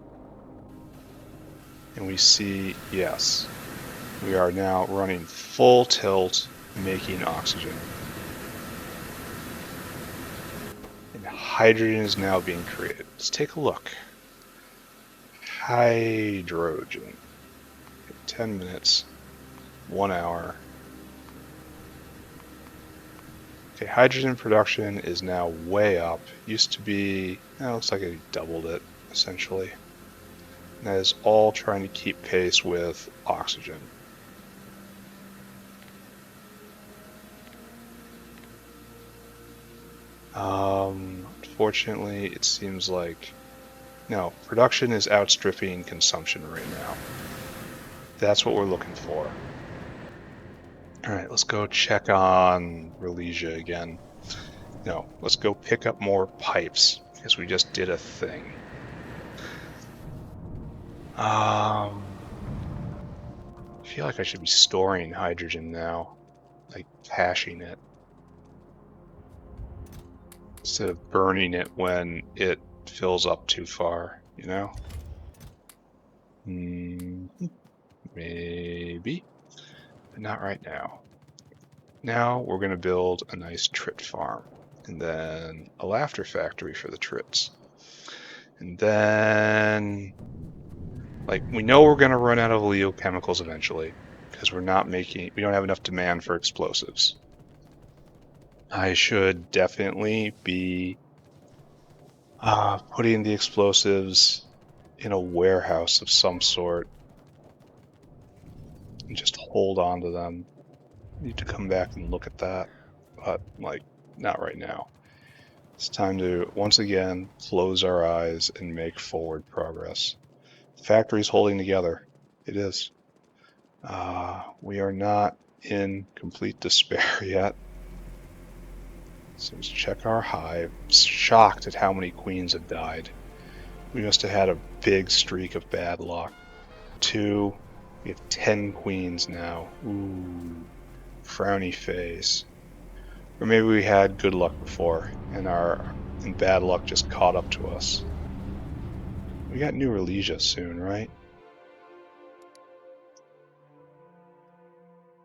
And we see, yes, we are now running full tilt, making oxygen. And hydrogen is now being created. Let's take a look. Hydrogen. 10 minutes, 1 hour. Okay, hydrogen production is now way up. Used to be, it looks like it doubled it, essentially. And that is all trying to keep pace with oxygen. Unfortunately, it seems like, no, production is outstripping consumption right now. That's what we're looking for. Alright, let's go check on Relesia again. No, let's go pick up more pipes, because we just did a thing. I feel like I should be storing hydrogen now. hashing it instead of burning it when it fills up too far, you know? Maybe, but not right now. Now we're going to build a nice trit farm, and then a laughter factory for the trits. And then, like, we know we're going to run out of oleochemicals eventually, because we don't have enough demand for explosives. I should definitely be putting the explosives in a warehouse of some sort and just hold on to them. Need to come back and look at that, but like not right now. It's time to once again close our eyes and make forward progress. The factory's holding together. It is. We are not in complete despair yet. So let's check our hive. Shocked at how many queens have died. We must have had a big streak of bad luck. 2. We have 10 queens now. Ooh. Frowny face. Or maybe we had good luck before, and bad luck just caught up to us. We got new Relesia soon, right?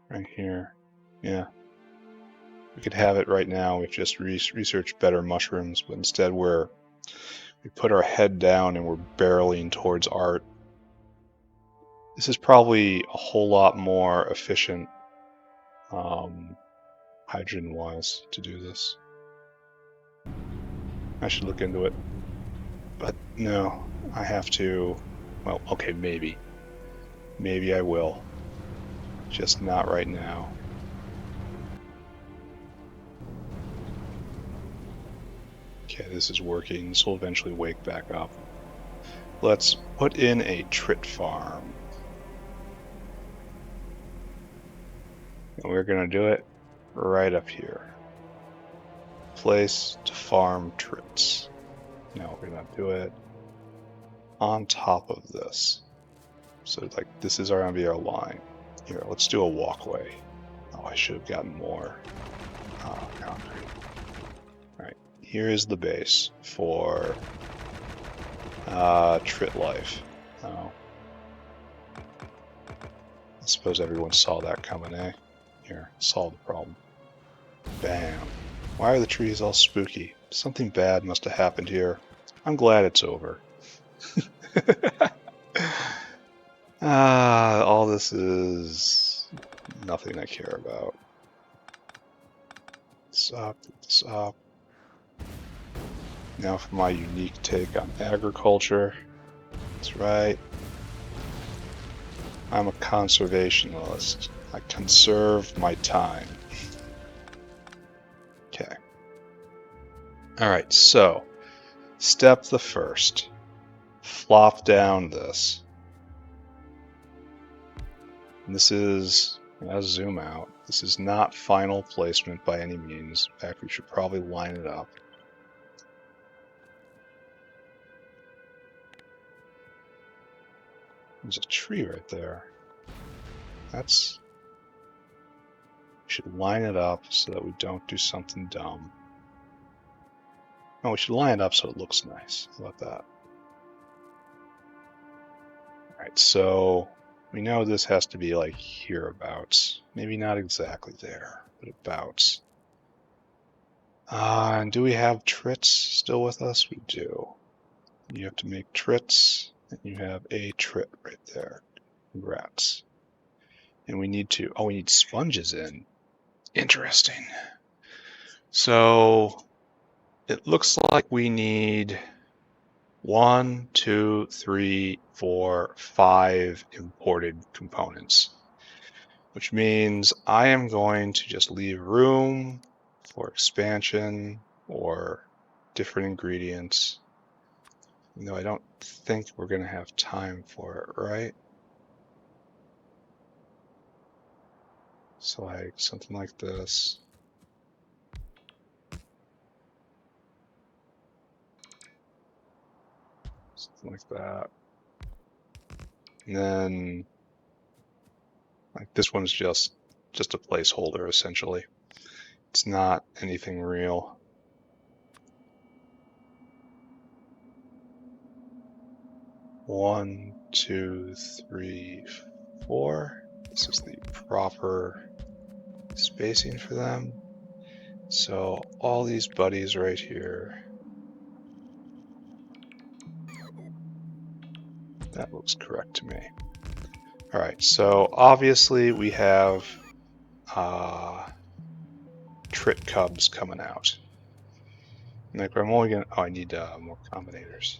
Right here. Yeah. We could have it right now. We've just researched better mushrooms, but instead we put our head down and we're barreling towards art. This is probably a whole lot more efficient hydrogen-wise to do this. I should look into it. But no, I have to... Well, okay, maybe. Maybe I will. Just not right now. Okay, this is working. This will eventually wake back up. Let's put in a trit farm. And we're going to do it right up here. Place to farm trits. Now we're going to do it on top of this. So like this is going to be our line. Here, let's do a walkway. Oh, I should have gotten more concrete. Alright, here is the base for trit life. Oh. I suppose everyone saw that coming, eh? Here, solve the problem. Bam. Why are the trees all spooky? Something bad must have happened here. I'm glad it's over. All this is nothing I care about. Stop. Now for my unique take on agriculture. That's right. I'm a conservationist. I conserve my time. Okay. Alright, so step the first. Flop down this. And this is, I'll zoom out. This is not final placement by any means. In fact, we should probably line it up. There's a tree right there. We should line it up so that we don't do something dumb. No, we should line it up so it looks nice. How about that? Alright, so we know this has to be like hereabouts. Maybe not exactly there, but abouts. And do we have trits still with us? We do. You have to make trits, and you have a trit right there. Congrats. And we need sponges in. Interesting. So it looks like we need 1, 2, 3, 4, 5 imported components, which means I am going to just leave room for expansion or different ingredients. You know, I don't think we're going to have time for it, right? So like something like this. Something like that. And then like this one's just a placeholder essentially. It's not anything real. One, two, three, four. This is the proper spacing for them. So all these buddies right here. That looks correct to me. All right, so obviously we have Trit cubs coming out. Like I'm only gonna. Oh, I need more combinators.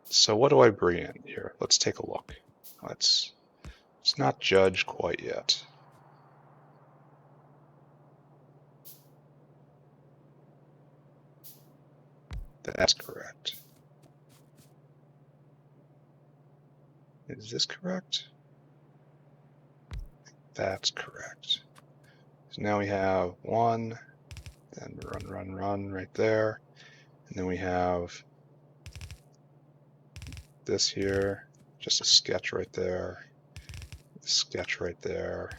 So what do I bring in here? Let's take a look. Let's not judge quite yet. That's correct. Is this correct? That's correct. So now we have one, then run right there. And then we have this here, just a sketch right there, a sketch right there.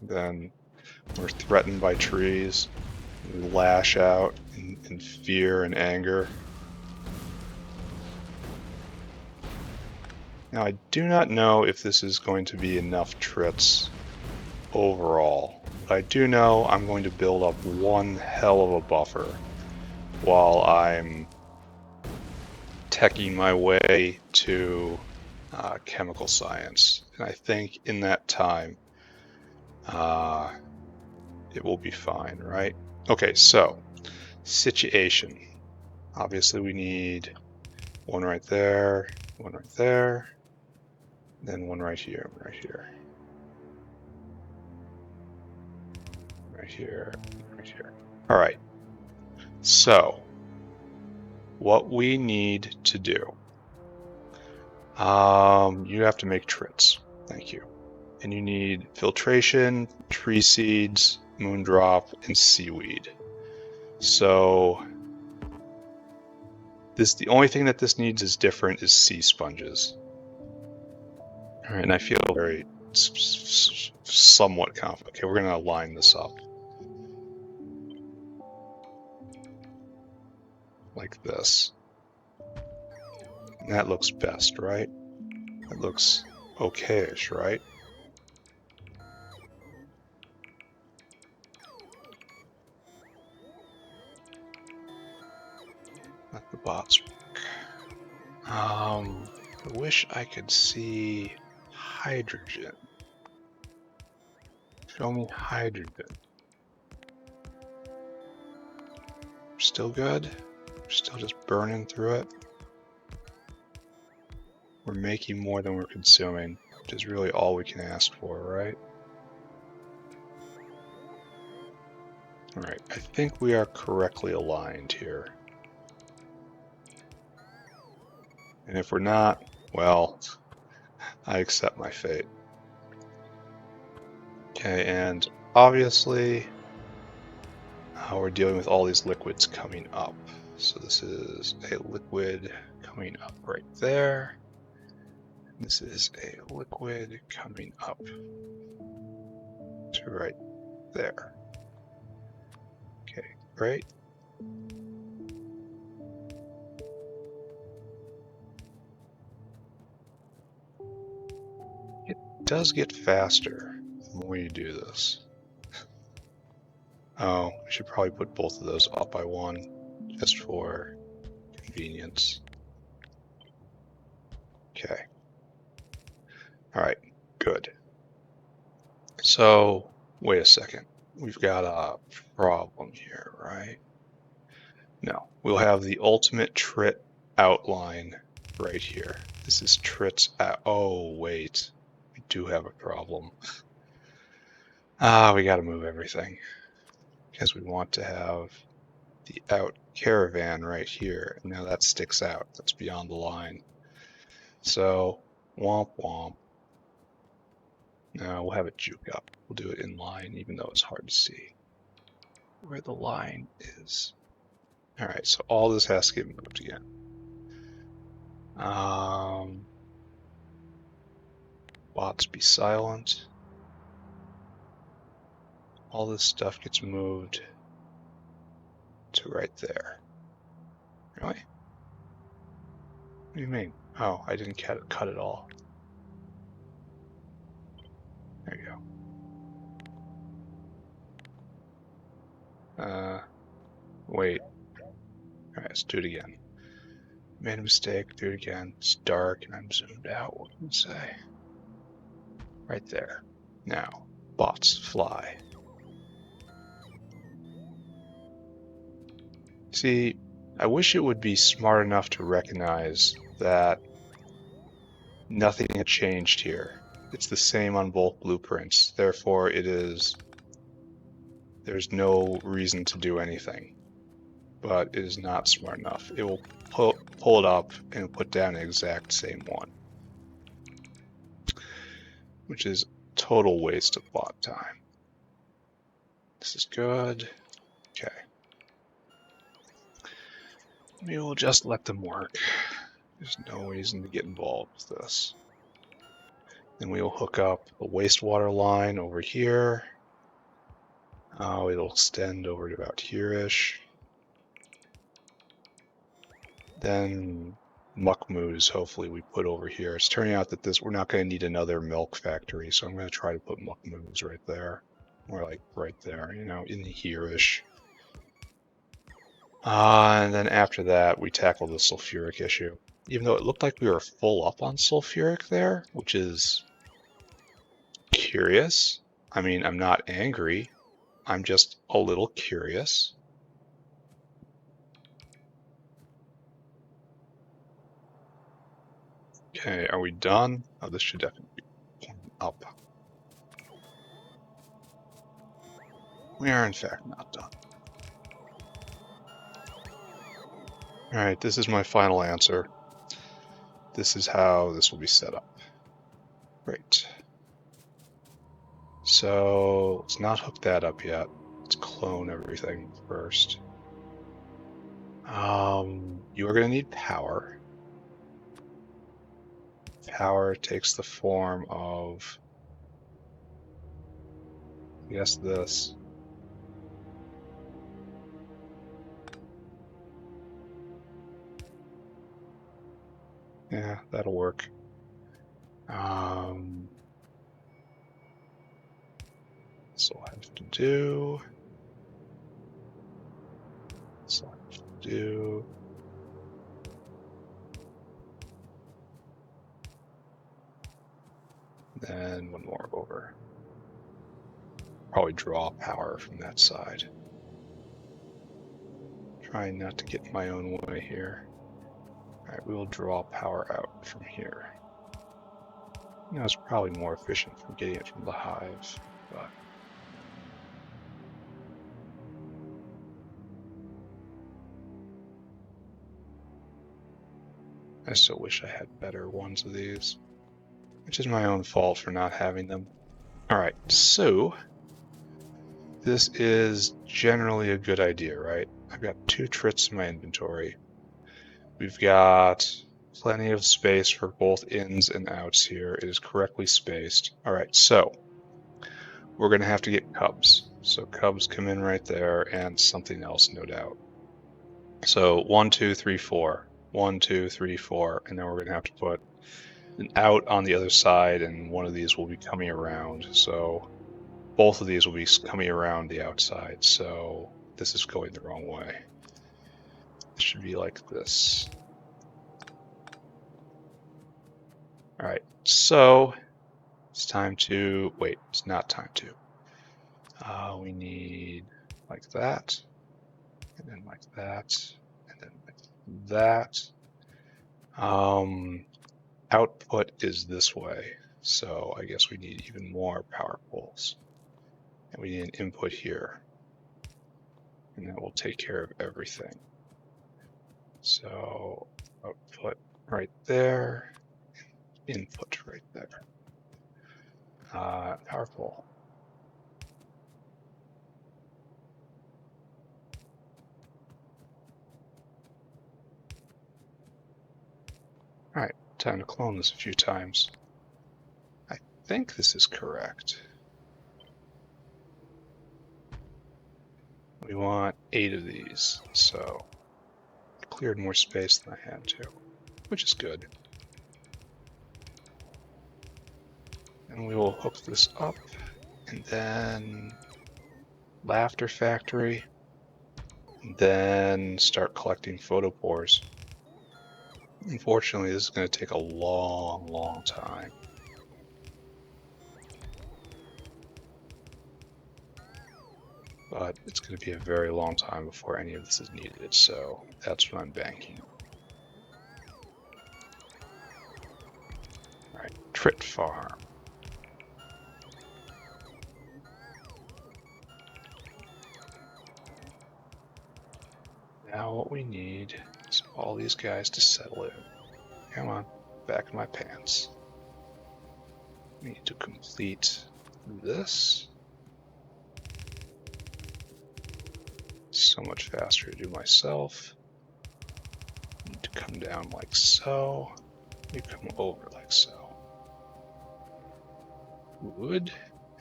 Then we're threatened by trees. We lash out in fear and anger. Now I do not know if this is going to be enough trits overall, but I do know I'm going to build up one hell of a buffer while I'm teching my way to chemical science. And I think in that time, it will be fine, right? Okay, so situation. Obviously we need one right there, one right there, then one right here, right here. Right here, right here. All right, so what we need to do, you have to make trits, thank you. And you need filtration, tree seeds, moondrop, and seaweed. So the only thing that this needs is different is sea sponges. All right, and I feel very somewhat confident. Okay, we're gonna line this up like this. And that looks best, right? That looks okay-ish, right? Let the bots work. I wish I could see hydrogen. Show me hydrogen. Still good? We're still just burning through it. We're making more than we're consuming, which is really all we can ask for, right? Alright, I think we are correctly aligned here. And if we're not, well, I accept my fate. Okay, and obviously we're dealing with all these liquids coming up. So this is a liquid coming up right there. This is a liquid coming up to right there. Okay, great. It does get faster the more you do this. Oh, I should probably put both of those up by one, just for convenience. Okay. All right, good. So, wait a second. We've got a problem here, right? No, we'll have the ultimate trit outline right here. This is trits out. Oh, wait. We do have a problem. We got to move everything because we want to have the out caravan right here. Now that sticks out. That's beyond the line. So, womp womp. Now we'll have it juke up. We'll do it in line, even though it's hard to see where the line is. All right, so all this has to get moved again. Bots be silent. All this stuff gets moved to right there. Really? What do you mean? Oh, I didn't cut it all. There you go. Wait. Alright, let's do it again. Made a mistake, do it again. It's dark and I'm zoomed out. What can I say? Right there. Now, bots fly. See, I wish it would be smart enough to recognize that nothing had changed here. It's the same on both blueprints. Therefore, there's no reason to do anything. But it is not smart enough. It will pull it up and put down the exact same one, which is total waste of bot time. This is good. Okay. We will just let them work. There's no reason to get involved with this. Then we will hook up a wastewater line over here. It'll extend over to about here-ish. Then muck moose, hopefully we put over here. It's turning out that we're not going to need another milk factory, so I'm going to try to put muck moose right there. Or like right there, you know, in here-ish. And then after that, we tackle the sulfuric issue. Even though it looked like we were full up on sulfuric there, which is curious. I mean, I'm not angry. I'm just a little curious. Okay, are we done? Oh, this should definitely be pointing up. We are in fact not done. Alright, this is my final answer. This is how this will be set up. Great. So, let's not hook that up yet. Let's clone everything first. You are going to need power. Power takes the form of, I guess, this. Yeah, that'll work. So I have to do. So I have to do. Then one more over. Probably draw power from that side. Trying not to get in my own way here. Alright, we will draw power out from here. You know, it's probably more efficient from getting it from the hive, but I still wish I had better ones of these, which is my own fault for not having them. Alright, so this is generally a good idea, right? I've got 2 Trits in my inventory. We've got plenty of space for both ins and outs here. It is correctly spaced. Alright, so we're going to have to get cubs. So cubs come in right there and something else, no doubt. So 1, 2, 3, 4. 1, 2, 3, 4. And then we're going to have to put an out on the other side, and one of these will be coming around. So both of these will be coming around the outside. So this is going the wrong way. It should be like this. Alright, so it's time to, wait, it's not time to. We need like that, and then like that, and then like that. Output is this way, so I guess we need even more power poles. And we need an input here, and that will take care of everything. So output right there, input right there. Power pole. Alright, time to clone this a few times. I think this is correct. We want 8 of these, so I cleared more space than I had to, which is good. And we will hook this up, and then Laughter Factory, and then start collecting photopores. Unfortunately, this is going to take a long time. But it's going to be a very long time before any of this is needed, so that's what I'm banking. Alright, Trit Farm. Now what we need is all these guys to settle in. Come on, back in my pants. We need to complete this. So much faster to do myself. Need to come down like so. You come over like so. Wood.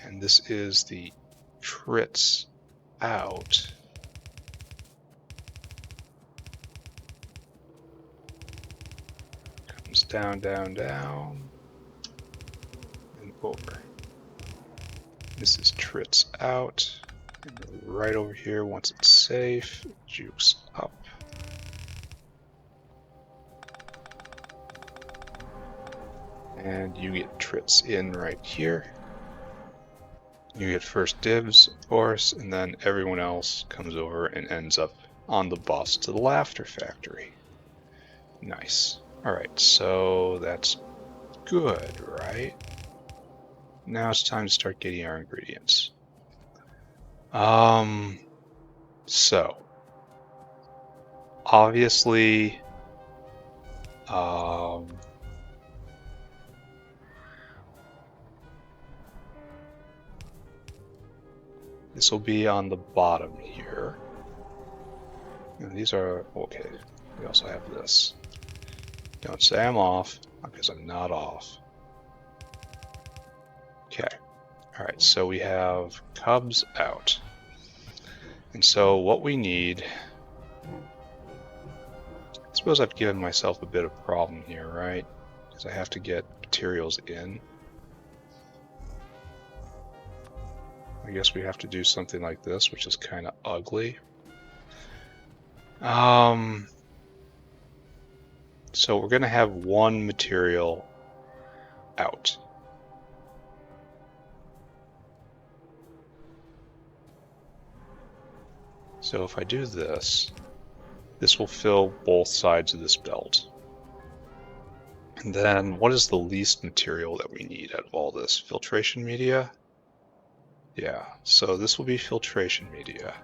And this is the Trits out. Comes down, down, down. And over. This is Trits out. And right over here, once it's safe, jukes up. And you get Trits in right here. You get first dibs, of course, and then everyone else comes over and ends up on the bus to the Laughter Factory. Nice. Alright, so that's good, right? Now it's time to start getting our ingredients. So obviously, this will be on the bottom here. And these are okay. We also have this. Don't say I'm off, because I'm not off. Okay. Alright, so we have cubs out. And so what we need... I suppose I've given myself a bit of problem here, right? Because I have to get materials in. I guess we have to do something like this, which is kind of ugly. So we're going to have one material out. So if I do this, this will fill both sides of this belt. And then what is the least material that we need out of all this? Filtration media? Yeah, so this will be filtration media.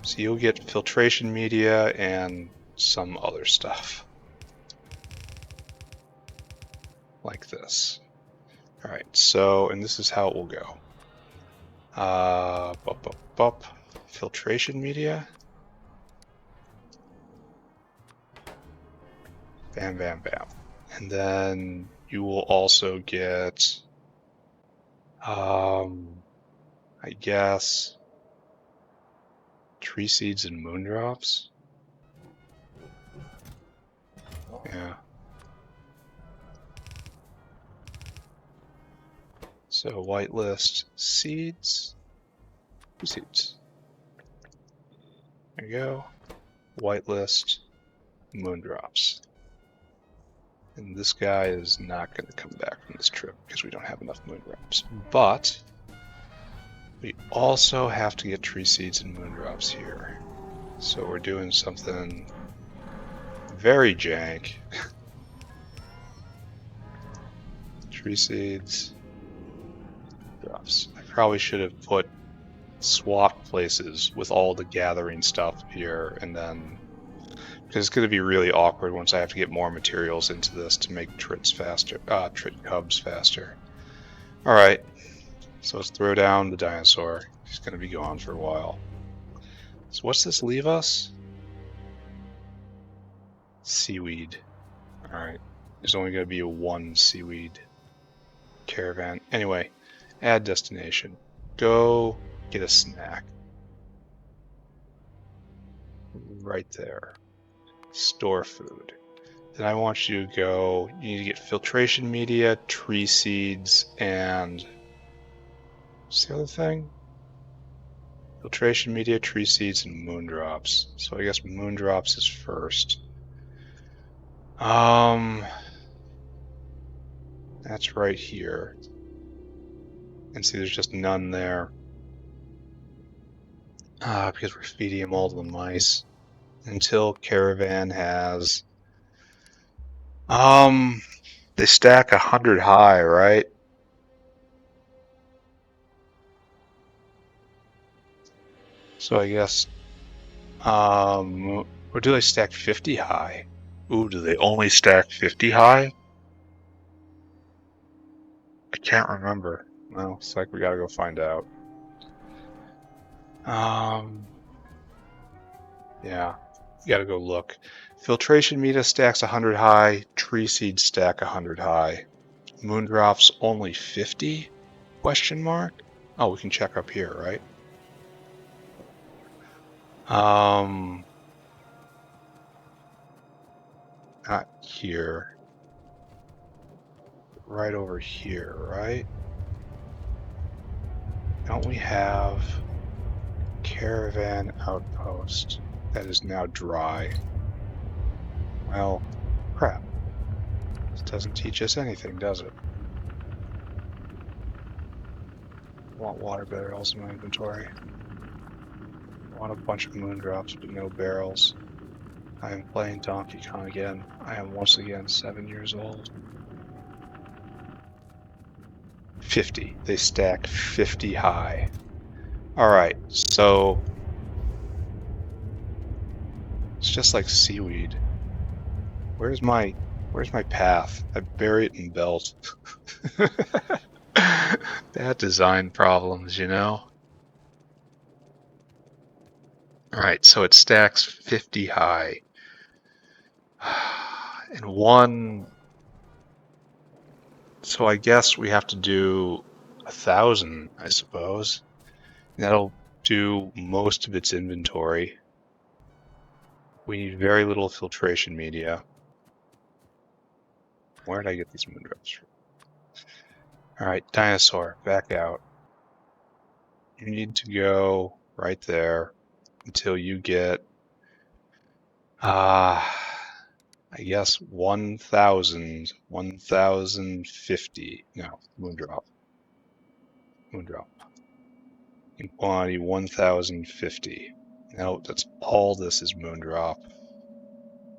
So you'll get filtration media and some other stuff. Like this. Alright, so, and this is how it will go. Filtration media. Bam, bam, bam. And then you will also get, I guess, tree seeds and moondrops. Yeah. So whitelist seeds. Seeds. There you go. Whitelist moondrops. And this guy is not going to come back from this trip because we don't have enough moondrops. But we also have to get tree seeds and moondrops here. So we're doing something very jank. Tree seeds, drops. I probably should have put swap places with all the gathering stuff here, and then because it's going to be really awkward once I have to get more materials into this to make Trits faster, Trit cubs faster. All right, so let's throw down the dinosaur. He's going to be gone for a while. So what's this leave us? Seaweed. All right, there's only going to be one seaweed. caravan. Anyway, add destination. Go get a snack. Right there. Store food. Then I want you to go, you need to get filtration media, tree seeds, and what's the other thing? Filtration media, tree seeds, and moondrops. So I guess moondrops is first. That's right here. And see, there's just none there. Because we're feeding them all to the mice. Until caravan has... they stack 100 high, right? So I guess... or do they stack 50 high? Ooh, do they only stack 50 high? I can't remember. Well, it's like we gotta go find out. Yeah, you gotta go look. Filtration media stacks 100 high, tree seeds stack 100 high. Moondrops only 50? Question mark? Oh, we can check up here, right? Not here. Right over here, right? Don't we have caravan outpost that is now dry? Well, crap. This doesn't teach us anything, does it? I want water barrels in my inventory. I want a bunch of moondrops, but no barrels. I am playing Donkey Kong again. I am once again 7 years old. 50. They stack 50 high. Alright, so it's just like seaweed. Where's my path? I bury it in belt. Bad design problems, you know? Alright, so it stacks 50 high. And one... So I guess we have to do 1,000, I suppose. That'll do most of its inventory. We need very little filtration media. Where did I get these moondrops from? Alright, dinosaur, back out. You need to go right there until you get, I guess 1,050. No, moondrop. In quantity 1,050. Now that's all this is moondrop.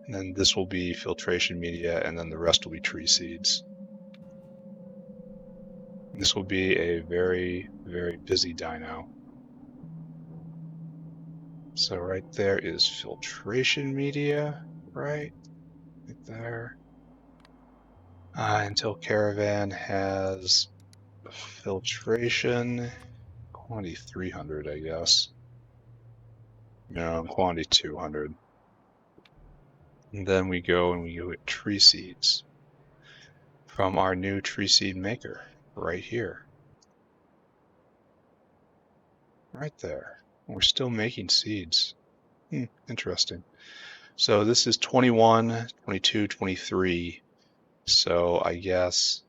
And then this will be filtration media, and then the rest will be tree seeds. This will be a very, very busy dino. So right there is filtration media, right there. Until caravan has filtration, quantity 300, I guess. No, quantity 200. And then we go and we go get tree seeds from our new tree seed maker right here. Right there. We're still making seeds. Interesting. So this is 21, 22, 23. So I guess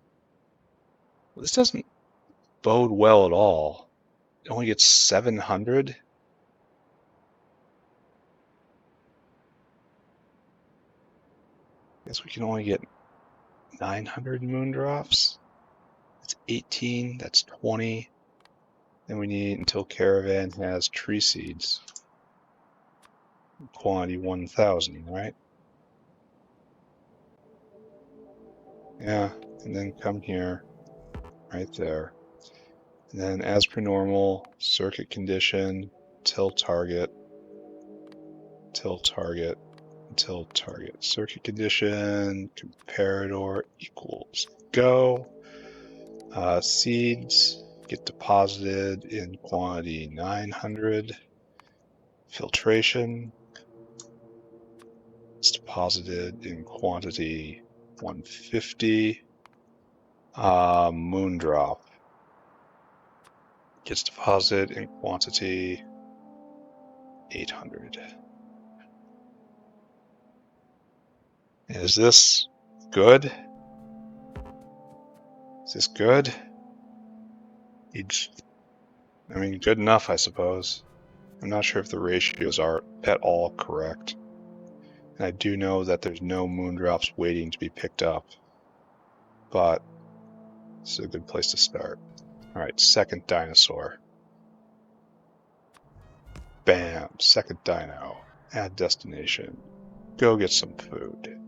this doesn't bode well at all. It only gets 700. I guess we can only get 900 moondrops. That's 18. That's 20. Then we need until caravan has tree seeds. Quantity 1,000, right? Yeah, and then come here, right there. And then as per normal, circuit condition, till target, till target, until target. Circuit condition, comparador equals go. Seeds get deposited in quantity 900. Filtration is deposited in quantity 150. Moondrop. Gets deposited in quantity 800. Is this good? Is this good? I mean, good enough, I suppose. I'm not sure if the ratios are at all correct. And I do know that there's no moondrops waiting to be picked up. But this is a good place to start. Alright, second dinosaur. Bam, second dino. Add destination. Go get some food.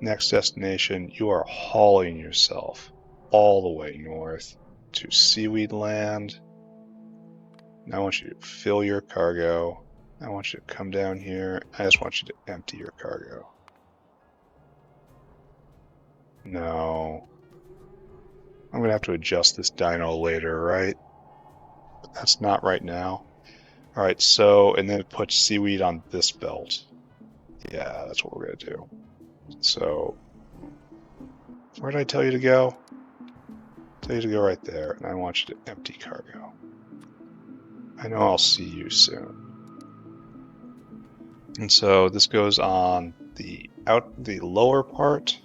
Next destination, you are hauling yourself all the way north to Seaweed Land. Now I want you to fill your cargo. I want you to come down here. I just want you to empty your cargo. No. I'm going to have to adjust this dino later, right? But that's not right now. Alright, so, and then it puts seaweed on this belt. Yeah, that's what we're going to do. So, where did I tell you to go? I tell you to go right there, and I want you to empty cargo. I know I'll see you soon. And so this goes on the lower part.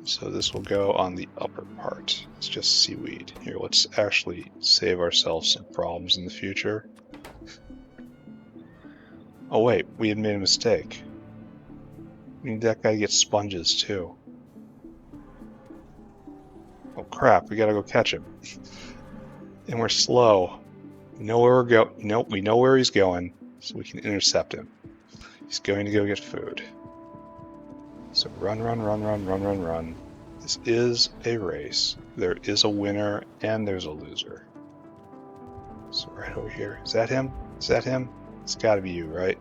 So this will go on the upper part. It's just seaweed. Here, let's actually save ourselves some problems in the future. Oh wait, we had made a mistake. I mean, that guy gets sponges too. Oh crap, we gotta go catch him. And we're slow. We know where we're going. Nope, we know where he's going, so we can intercept him. He's going to go get food. So run, run, run, run, run, run, run. This is a race. There is a winner and there's a loser. So right over here. Is that him? Is that him? It's gotta be you, right?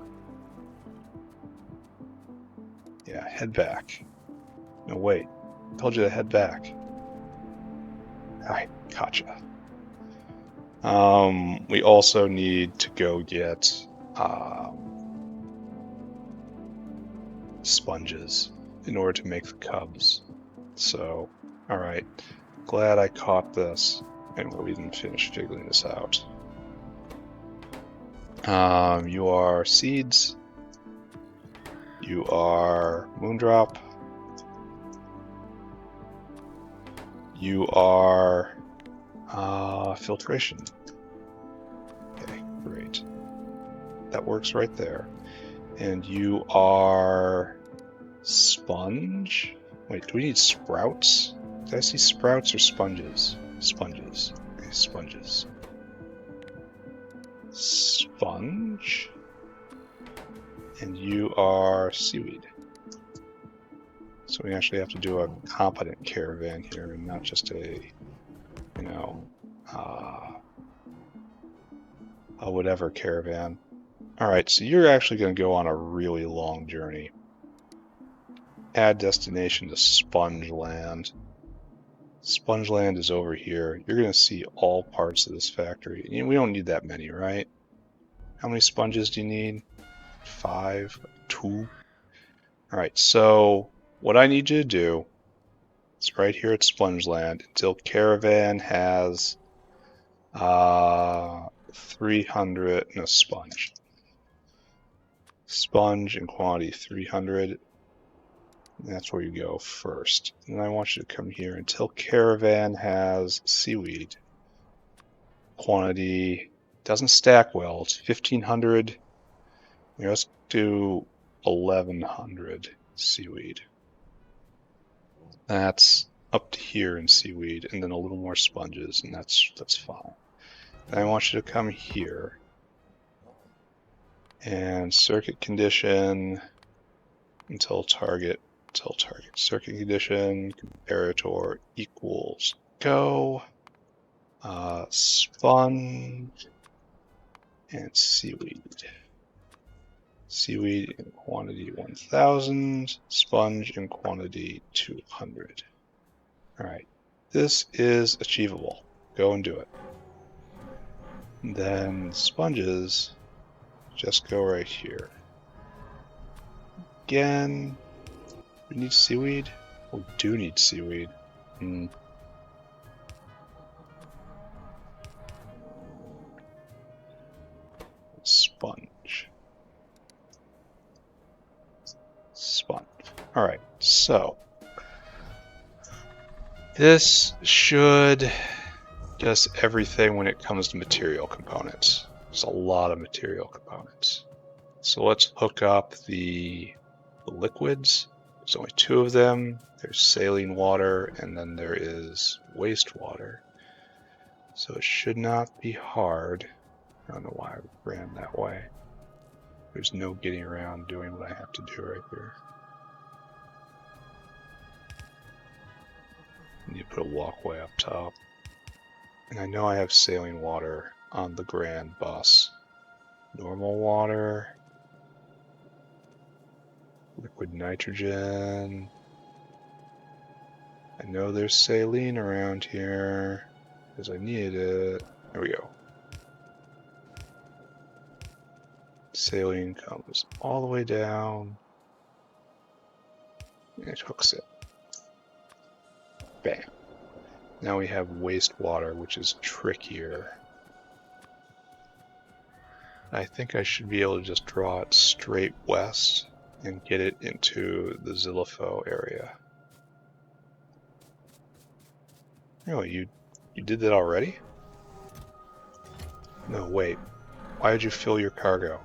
Yeah, head back. No, wait. I told you to head back. Alright, gotcha. We also need to go get sponges in order to make the cubs. So, alright. Glad I caught this and we didn't finish figuring this out. You are seeds. You are moondrop. You are filtration. Okay, great. That works right there. And you are sponge? Wait, do we need sprouts? Did I see sprouts or sponges? Sponges. Okay, sponges. Sponge. And you are seaweed. So we actually have to do a competent caravan here and not just a, you know, a whatever caravan. Alright, so you're actually going to go on a really long journey. Add destination to Sponge Land. Sponge Land is over here. You're going to see all parts of this factory. We don't need that many, right? How many sponges do you need? 5? 2? Alright, so what I need you to do is right here at Sponge Land until Caravan has 300 and a sponge. Sponge in quantity 300. That's where you go first. And I want you to come here until Caravan has seaweed. Quantity doesn't stack well. It's 1500. Let's do 1100 seaweed. That's up to here in seaweed, and then a little more sponges, and that's fine. And I want you to come here and circuit condition until target. Circuit condition comparator equals go. Sponge and seaweed. Seaweed in quantity 1000, sponge in quantity 200. Alright, this is achievable. Go and do it. And then sponges, just go right here. Again, we need seaweed? We do need seaweed. Sponge. Sponge. Alright, so this should just everything when it comes to material components. There's a lot of material components. So let's hook up the liquids. There's only 2 of them. There's saline water, and then there is wastewater. So it should not be hard. I don't know why I ran that way. There's no getting around doing what I have to do right here. I need to put a walkway up top. And I know I have saline water on the grand bus. Normal water. Liquid nitrogen. I know there's saline around here because I needed it. There we go. Saline comes all the way down. And it hooks it. Bam. Now we have wastewater, which is trickier. I think I should be able to just draw it straight west and get it into the Xylopho area. Oh, you did that already? No, wait. Why did you fill your cargo?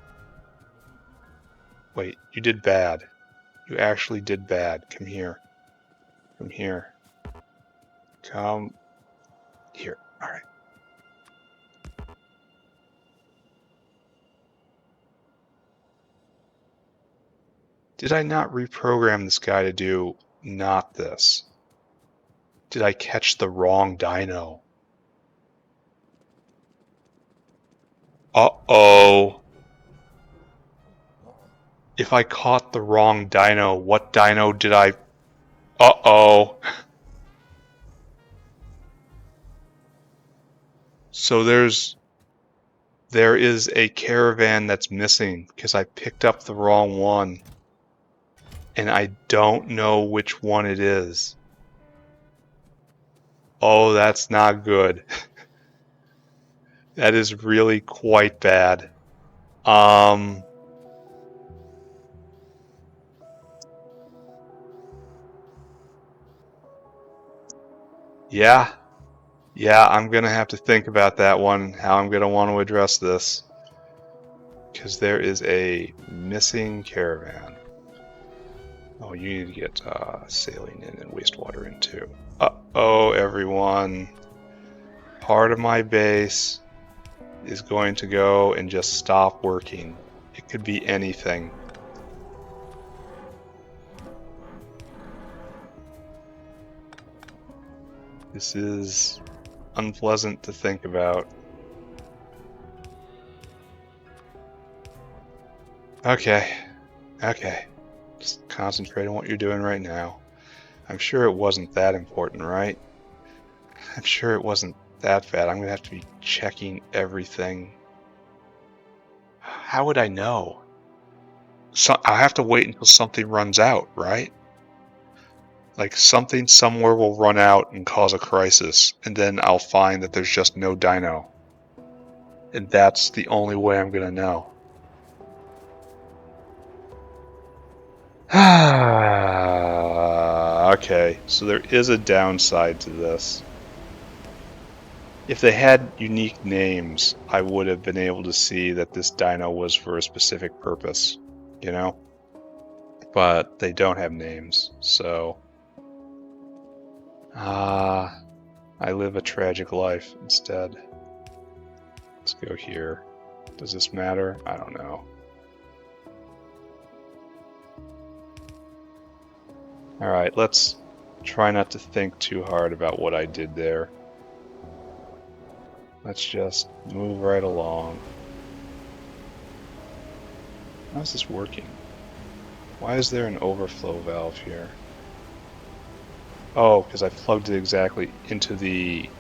Wait, you did bad. You actually did bad. Come here. Come here. Come here. Alright. Did I not reprogram this guy to do not this? Did I catch the wrong dino? Uh-oh. If I caught the wrong dino, what dino did I... Uh-oh. So there is a caravan that's missing because I picked up the wrong one. And I don't know which one it is. Oh, that's not good. That is really quite bad. Yeah, I'm gonna have to think about that one, how I'm gonna want to address this. Because there is a missing caravan. Oh, you need to get saline in and wastewater in too. Uh-oh, everyone. Part of my base is going to go and just stop working. It could be anything. This is unpleasant to think about. Okay. Just concentrate on what you're doing right now. I'm sure it wasn't that important, right? I'm sure it wasn't that bad. I'm going to have to be checking everything. How would I know? I'll have to wait until something runs out, right? Like something somewhere will run out and cause a crisis, and then I'll find that there's just no dino. And that's the only way I'm going to know. Okay, so there is a downside to this. If they had unique names, I would have been able to see that this dino was for a specific purpose, you know? But they don't have names, so... I live a tragic life instead. Let's go here. Does this matter? I don't know. Alright, let's try not to think too hard about what I did there. Let's just move right along. How's this working? Why is there an overflow valve here? Oh, because I plugged it exactly into the...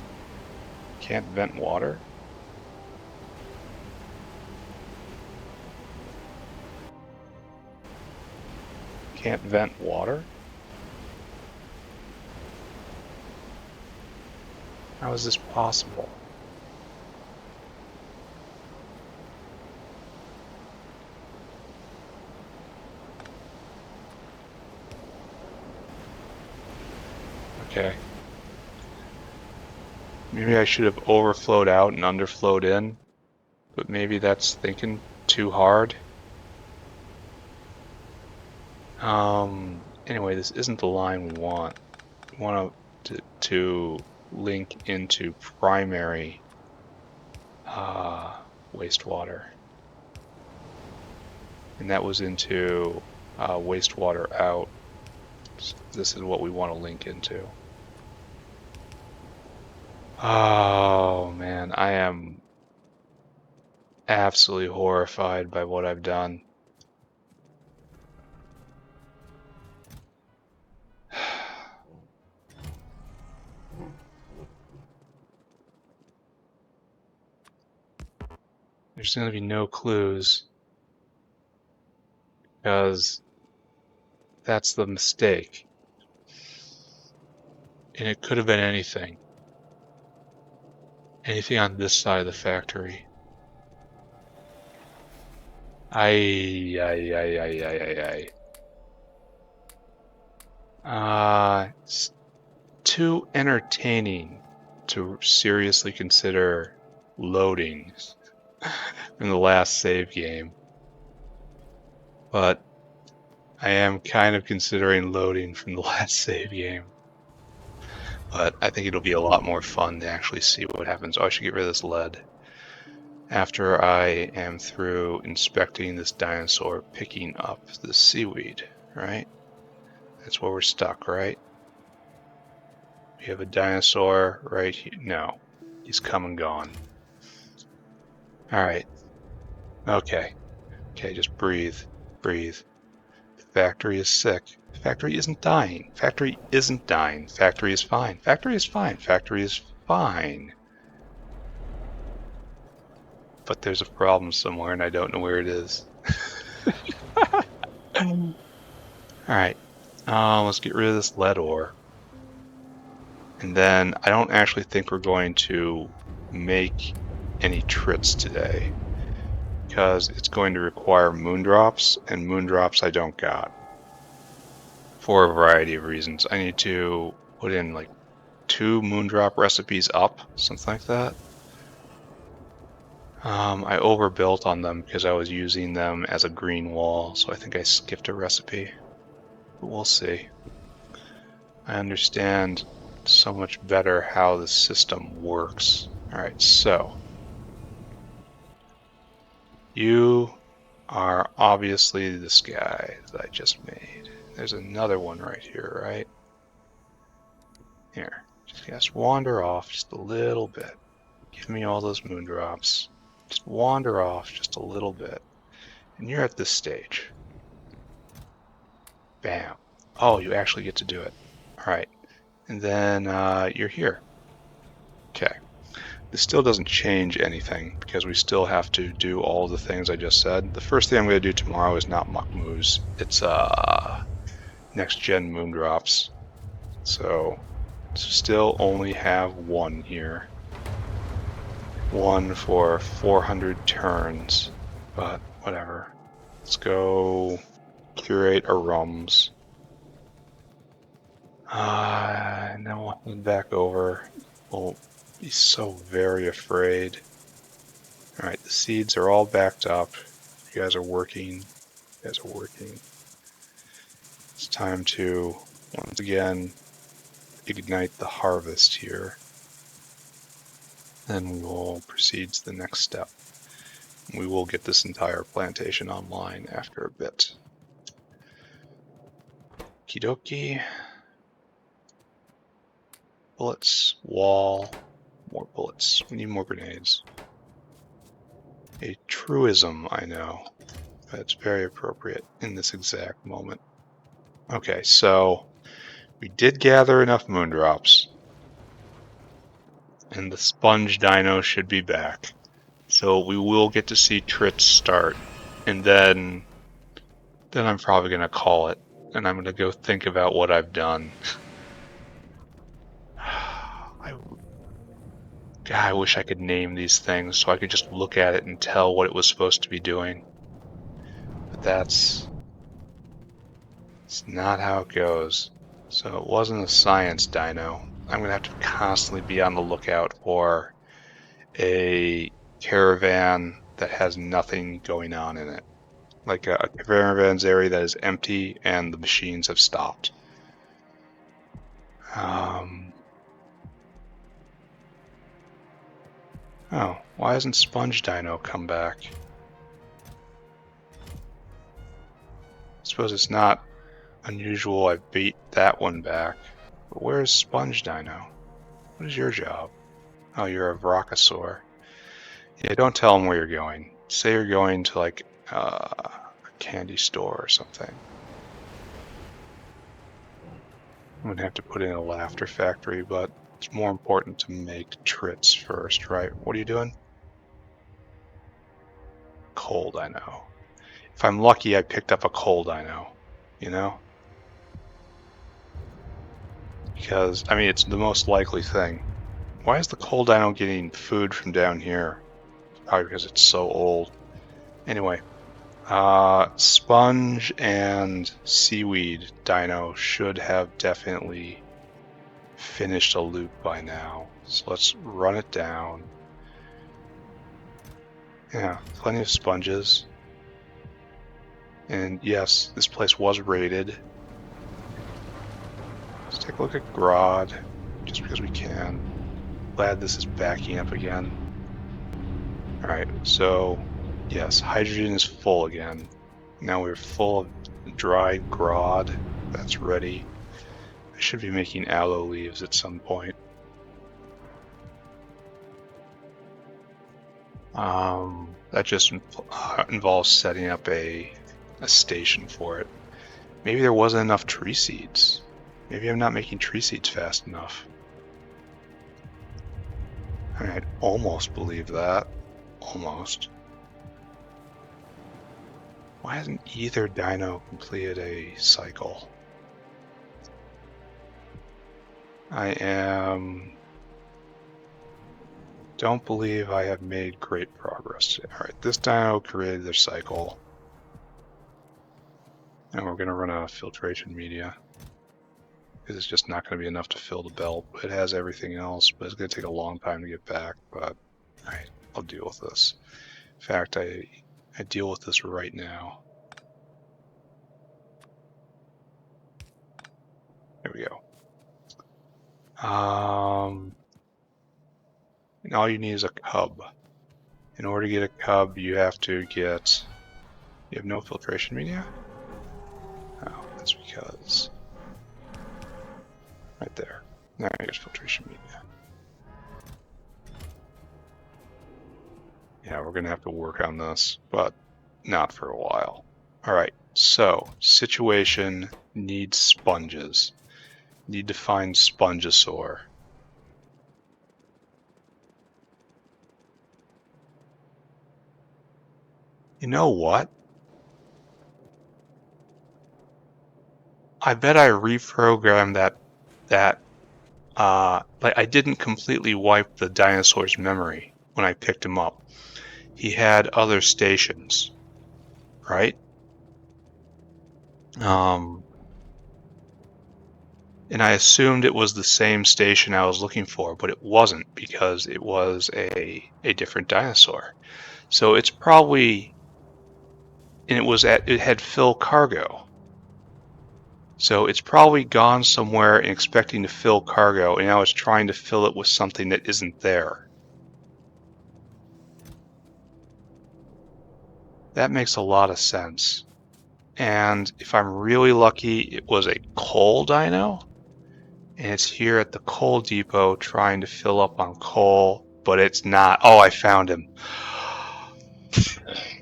Can't vent water? Can't vent water? How is this possible? Okay. Maybe I should have overflowed out and underflowed in, but maybe that's thinking too hard. Anyway, this isn't the line we want. We want to link into primary wastewater. And that was into wastewater out. So this is what we want to link into. Oh man, I am absolutely horrified by what I've done. There's going to be no clues because that's the mistake. And it could have been anything. Anything on this side of the factory. It's too entertaining to seriously consider loading in the last save game. But I am kind of considering loading from the last save game. But I think it'll be a lot more fun to actually see what happens. Oh, I should get rid of this lead. After I am through inspecting this dinosaur, picking up the seaweed, right? That's where we're stuck, right? We have a dinosaur right here. No, he's come and gone. All right. Okay. Okay, just breathe. Breathe. The factory is sick. The factory isn't dying. Factory isn't dying. Factory is fine. Factory is fine. Factory is fine. But there's a problem somewhere and I don't know where it is. Alright, let's get rid of this lead ore. And then I don't actually think we're going to make any trits today because it's going to require moondrops, and moondrops I don't got for a variety of reasons. I need to put in like 2 moondrop recipes up, something like that. I overbuilt on them because I was using them as a green wall, so I think I skipped a recipe. But we'll see. I understand so much better how the system works. Alright, so you are obviously this guy that I just made. There's another one right here, right? Here, just wander off just a little bit. Give me all those moondrops. Just wander off just a little bit. And you're at this stage. Bam. Oh, you actually get to do it. Alright. And then you're here. Okay. This still doesn't change anything because we still have to do all the things I just said. The first thing I'm going to do tomorrow is not muck moves. It's next gen moondrops. So still only have one here. One for 400 turns, but whatever. Let's go curate our rums. And then we'll head back over. We'll be so very afraid. Alright, the seeds are all backed up. You guys are working. You guys are working. It's time to, once again, ignite the harvest here. Then we will proceed to the next step. We will get this entire plantation online after a bit. Okie bullets, wall, more bullets. We need more grenades. A truism, I know, but it's very appropriate in this exact moment. Okay, so we did gather enough moondrops, and the sponge dino should be back. So we will get to see Trits start, and then I'm probably going to call it, and I'm going to go think about what I've done. God, I wish I could name these things so I could just look at it and tell what it was supposed to be doing. But it's not how it goes. So it wasn't a science dino. I'm going to have to constantly be on the lookout for a caravan that has nothing going on in it. Like a caravan's area that is empty and the machines have stopped. Oh, why hasn't Sponge Dino come back? I suppose it's not unusual I beat that one back. But where's Sponge Dino? What is your job? Oh, you're a Vrockasaur. Yeah, don't tell him where you're going. Say you're going to like a candy store or something. I'm gonna have to put in a laughter factory, but it's more important to make Trits first, right? What are you doing? Coal dino. If I'm lucky, I picked up a coal dino, you know? Because, I mean, it's the most likely thing. Why is the coal dino getting food from down here? Probably because it's so old. Anyway, Sponge and Seaweed Dino should have definitely finished a loop by now. So let's run it down. Yeah, plenty of sponges. And yes, this place was raided. Let's take a look at Grodd, just because we can. Glad this is backing up again. Alright, so yes, hydrogen is full again. Now we're full of dried Grodd. That's ready. I should be making aloe leaves at some point. That just involves setting up a station for it. Maybe there wasn't enough tree seeds. Maybe I'm not making tree seeds fast enough. I mean, I'd almost believe that. Almost. Why hasn't either dino completed a cycle? Don't believe I have made great progress. Alright, this dino created their cycle. And we're going to run a filtration media. Because it's just not going to be enough to fill the belt. It has everything else, but it's going to take a long time to get back. But, alright, I'll deal with this. In fact, I deal with this right now. There we go. And all you need is a cub. In order to get a cub, you have to get... You have no filtration media? Oh, that's because... Right there. Now here's filtration media. Yeah, we're going to have to work on this, but not for a while. Alright, so, situation needs sponges. Need to find Spongosaur. You know what? I bet I reprogrammed like I didn't completely wipe the dinosaur's memory when I picked him up. He had other stations, right? And I assumed it was the same station I was looking for, but it wasn't because it was a different dinosaur. So it's probably, and it had fill cargo. So it's probably gone somewhere and expecting to fill cargo, and now it's trying to fill it with something that isn't there. That makes a lot of sense. And if I'm really lucky, it was a coal dino, and it's here at the coal depot trying to fill up on coal, but it's not. Oh, I found him.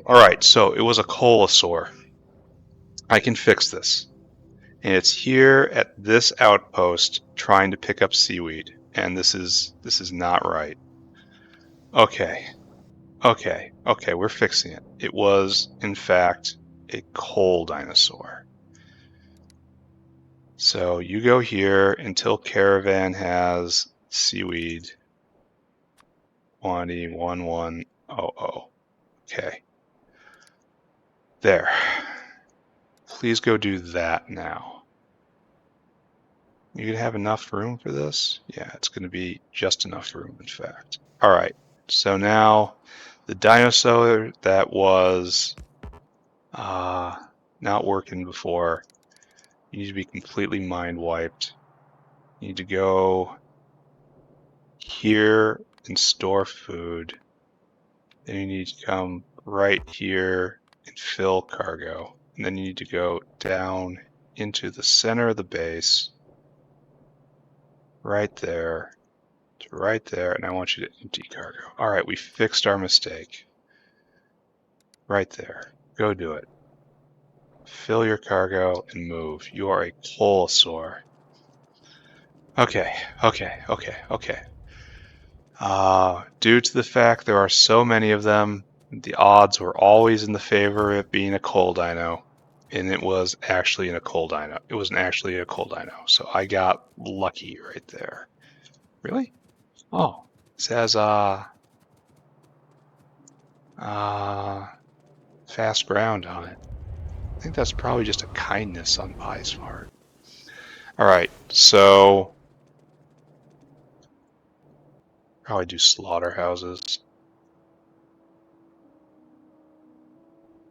Alright, so it was a coalosaur. I can fix this. And it's here at this outpost trying to pick up seaweed, and this is not right. Okay, we're fixing it. It was, in fact, a coal dinosaur. So you go here until caravan has seaweed. pt131. Okay. There. Please go do that now. You gonna have enough room for this? Yeah, it's gonna be just enough room, in fact. All right. So now the dinosaur that was not working before, you need to be completely mind wiped. You need to go here and store food. Then you need to come right here and fill cargo. And then you need to go down into the center of the base, right there, to right there, and I want you to empty cargo. All right, we fixed our mistake. Right there. Go do it. Fill your cargo and move. You are a colosaur. Okay. Due to the fact there are so many of them, the odds were always in the favor of it being a coal dino, and it was actually a coal dino. It wasn't actually a coal dino, so I got lucky right there. Really? Oh, it says fast ground on it. I think that's probably just a kindness on Pi's part. All right, so probably do slaughterhouses.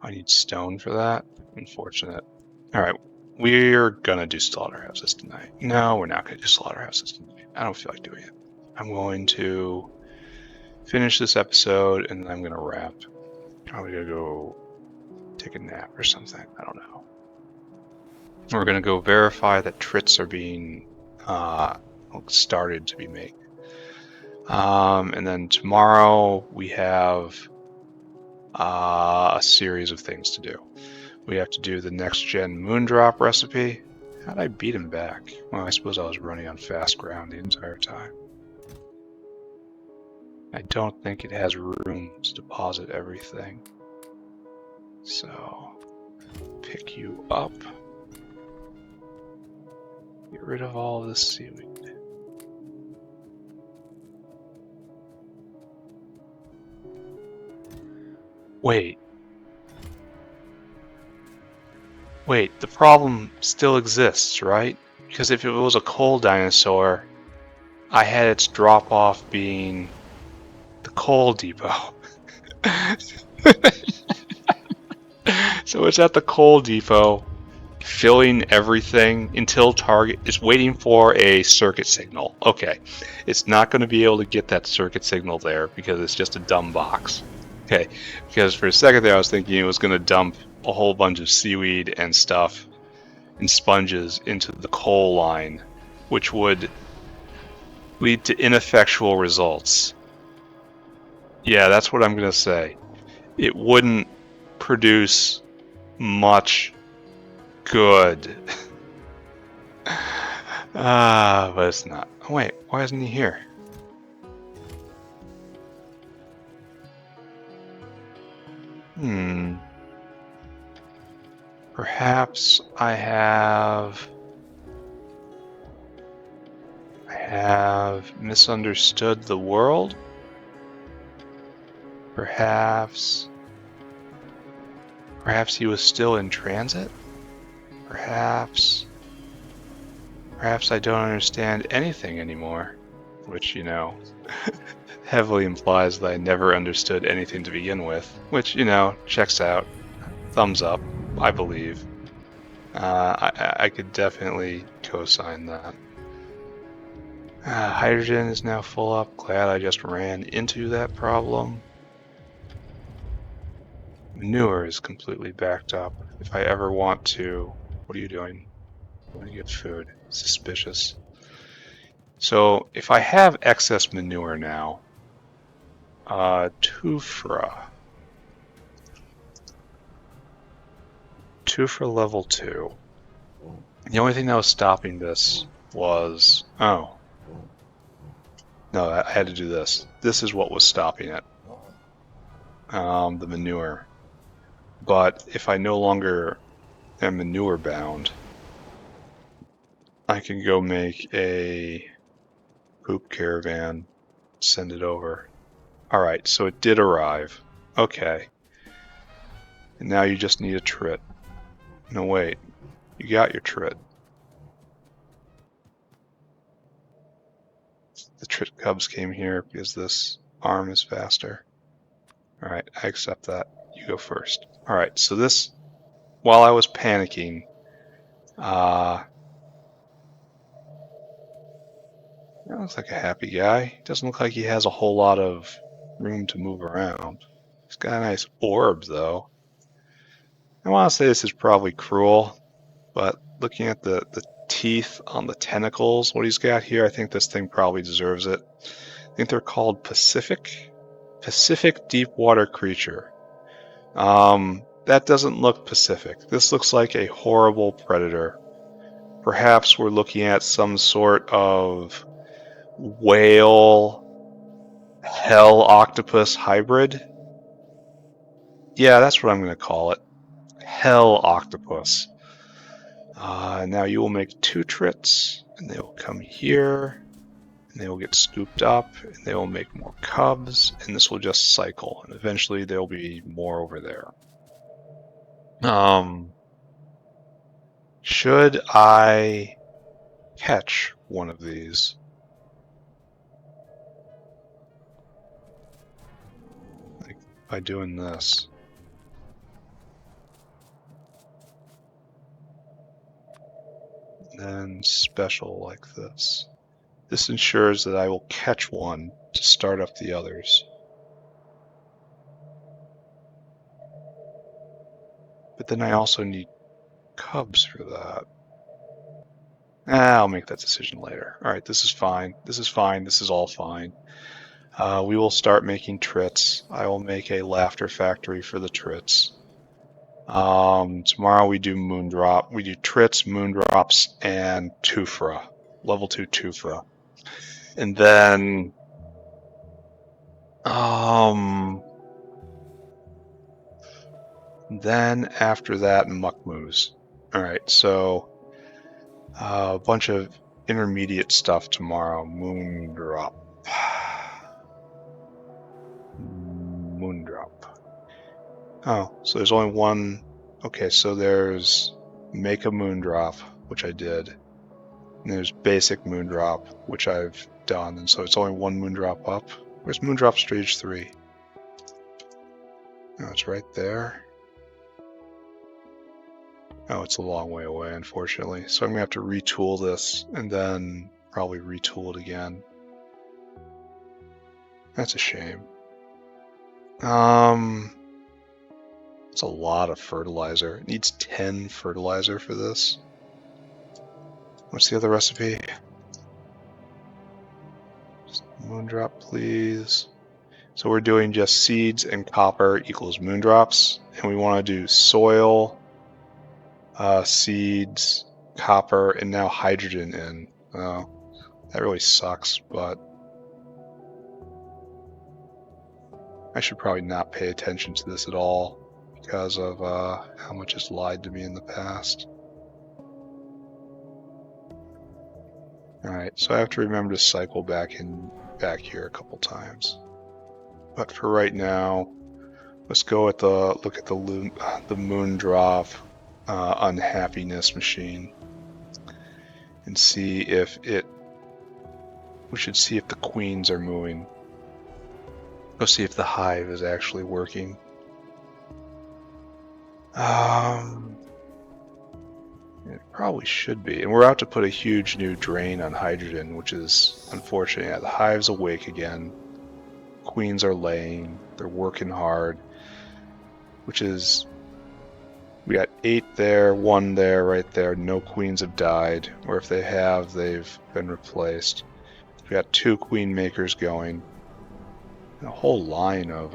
I need stone for that. Unfortunate. All right, we're gonna do slaughterhouses tonight. No, we're not gonna do slaughterhouses tonight. I don't feel like doing it. I'm going to finish this episode and then I'm gonna wrap. Probably gonna go take a nap or something. I don't know. We're gonna go verify that trits are being started to be made. And then tomorrow we have a series of things to do. We have to do the next gen moondrop recipe. How'd I beat him back? Well, I suppose I was running on fast ground the entire time. I don't think it has room to deposit everything. So, pick you up. Get rid of all of this seaweed. Wait, the problem still exists, right? Because if it was a coal dinosaur, I had its drop-off being the coal depot. So it's at the coal depot, filling everything until target is waiting for a circuit signal. Okay, it's not going to be able to get that circuit signal there because it's just a dumb box. Okay, because for a second there I was thinking it was going to dump a whole bunch of seaweed and stuff and sponges into the coal line, which would lead to ineffectual results. Yeah, that's what I'm going to say. It wouldn't produce much good. But it's not. Oh, wait, why isn't he here? Perhaps I have misunderstood the world? Perhaps he was still in transit? Perhaps I don't understand anything anymore, which, you know, heavily implies that I never understood anything to begin with, which, you know, checks out. Thumbs up, I believe. I could definitely co-sign that. Hydrogen is now full up. Glad I just ran into that problem. Manure is completely backed up. If I ever want to... What are you doing? I want to get food. Suspicious. So, if I have excess manure now... Tufra level 2. The only thing that was stopping this was... Oh. No, I had to do this. This is what was stopping it. The manure. But if I no longer am manure bound, I can go make a poop caravan, send it over. Alright, so it did arrive. Okay. And now you just need a trit. No, wait. You got your trit. The trit cubs came here because this arm is faster. Alright, I accept that. You go first. Alright, so this, while I was panicking, that looks like a happy guy. Doesn't look like he has a whole lot of room to move around. He's got a nice orb, though. I want to say this is probably cruel, but looking at the teeth on the tentacles, what he's got here, I think this thing probably deserves it. I think they're called Pacific deep water creature. That doesn't look Pacific. This looks like a horrible predator. Perhaps we're looking at some sort of whale hell octopus hybrid. Yeah, that's what I'm going to call it. Hell octopus. Now you will make 2 trits, and they will come here, and they will get scooped up, and they will make more cubs, and this will just cycle, and eventually there will be more over there. Should I catch one of these? Like by doing this. And then special like this. This ensures that I will catch one to start up the others. But then I also need cubs for that. I'll make that decision later. Alright, this is fine. This is fine. This is all fine. We will start making trits. I will make a laughter factory for the trits. Tomorrow we do moondrop. We do trits, moondrops, and tufra. Level 2 tufra. And then after that, muckmoos. Alright, so a bunch of intermediate stuff tomorrow. Moondrop. Moondrop. Oh, so there's only one. Okay, so there's make a moondrop, which I did. And there's basic moondrop, which I've done. And so it's only one moondrop up. Where's moondrop stage 3? Oh, it's right there. Oh, it's a long way away, unfortunately. So I'm going to have to retool this and then probably retool it again. That's a shame. It's a lot of fertilizer. It needs 10 fertilizer for this. What's the other recipe? Just moondrop, please. So we're doing just seeds and copper equals moondrops. And we want to do soil, seeds, copper, and now hydrogen in. Oh, that really sucks, but I should probably not pay attention to this at all because of how much it's lied to me in the past. Alright, so I have to remember to cycle back here a couple times. But for right now, let's go at look at the moondrop unhappiness machine and see if we should see if the queens are moving. Go see if the hive is actually working. It probably should be. And we're out to put a huge new drain on hydrogen, which is unfortunate. Yeah, the hive's awake again. Queens are laying. They're working hard. Which is... We got 8 there, 1 there, right there. No queens have died. Or if they have, they've been replaced. We got 2 queen makers going. And a whole line of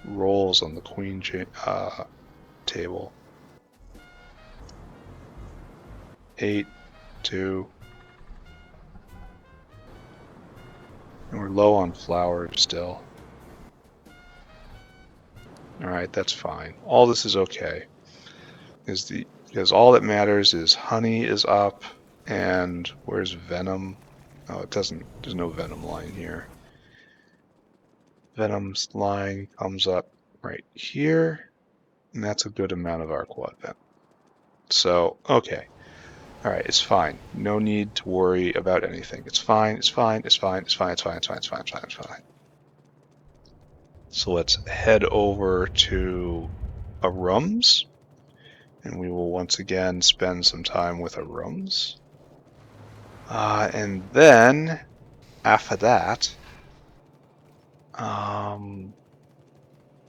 rolls on the queen table. 8, 2. And we're low on flowers still. Alright, that's fine. All this is okay. Because all that matters is honey is up, and where's venom? Oh, it doesn't. There's no venom line here. Venom's line comes up right here, and that's a good amount of our quad venom. So, okay. Alright, it's fine. No need to worry about anything. It's fine, it's fine, it's fine, it's fine, it's fine, it's fine, it's fine, it's fine, it's fine. So let's head over to Arums, and we will once again spend some time with Arums. And then, after that,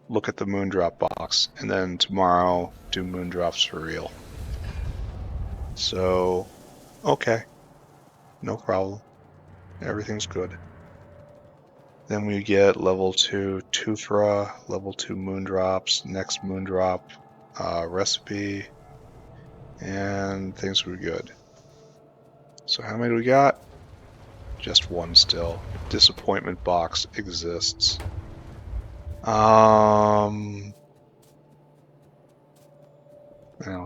look at the Moondrop box, and then tomorrow do Moondrops for real. So, okay, no problem. Everything's good. Then we get level 2 Tufra, level 2 Moondrops, next Moondrop recipe, and things were good. So how many do we got? Just one still. Disappointment box exists. I'll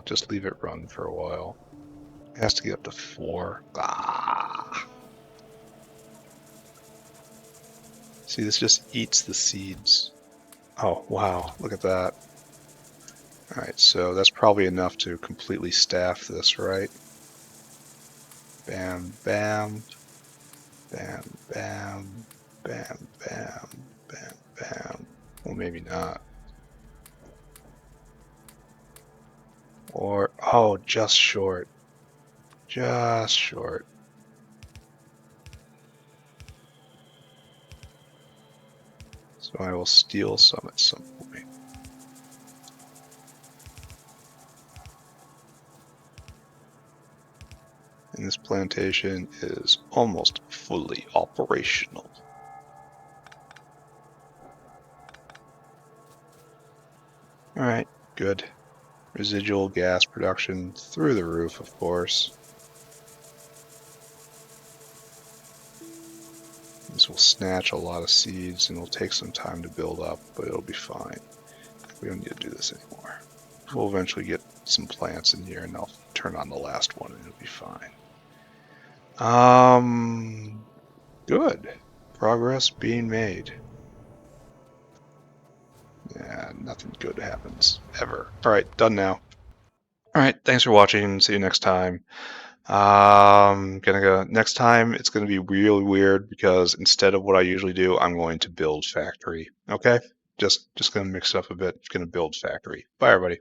just leave it run for a while. It has to get up to 4. See, this just eats the seeds. Oh, wow, look at that. Alright, so that's probably enough to completely staff this, right? Bam, bam, bam, bam, bam, bam, bam, bam. Well, maybe not. Or, oh, just short. Just short. So I will steal some at some point. And this plantation is almost fully operational. Alright, good. Residual gas production through the roof, of course. This will snatch a lot of seeds and it'll take some time to build up, but it'll be fine. We don't need to do this anymore. We'll eventually get some plants in here and I'll turn on the last one and it'll be fine. Good. Progress being made. Yeah, nothing good happens ever. Alright, done now. Alright, thanks for watching. See you next time. Gonna go next time. It's gonna be really weird because instead of what I usually do, I'm going to build factory. Okay, just gonna mix up a bit. Gonna build factory. Bye, everybody.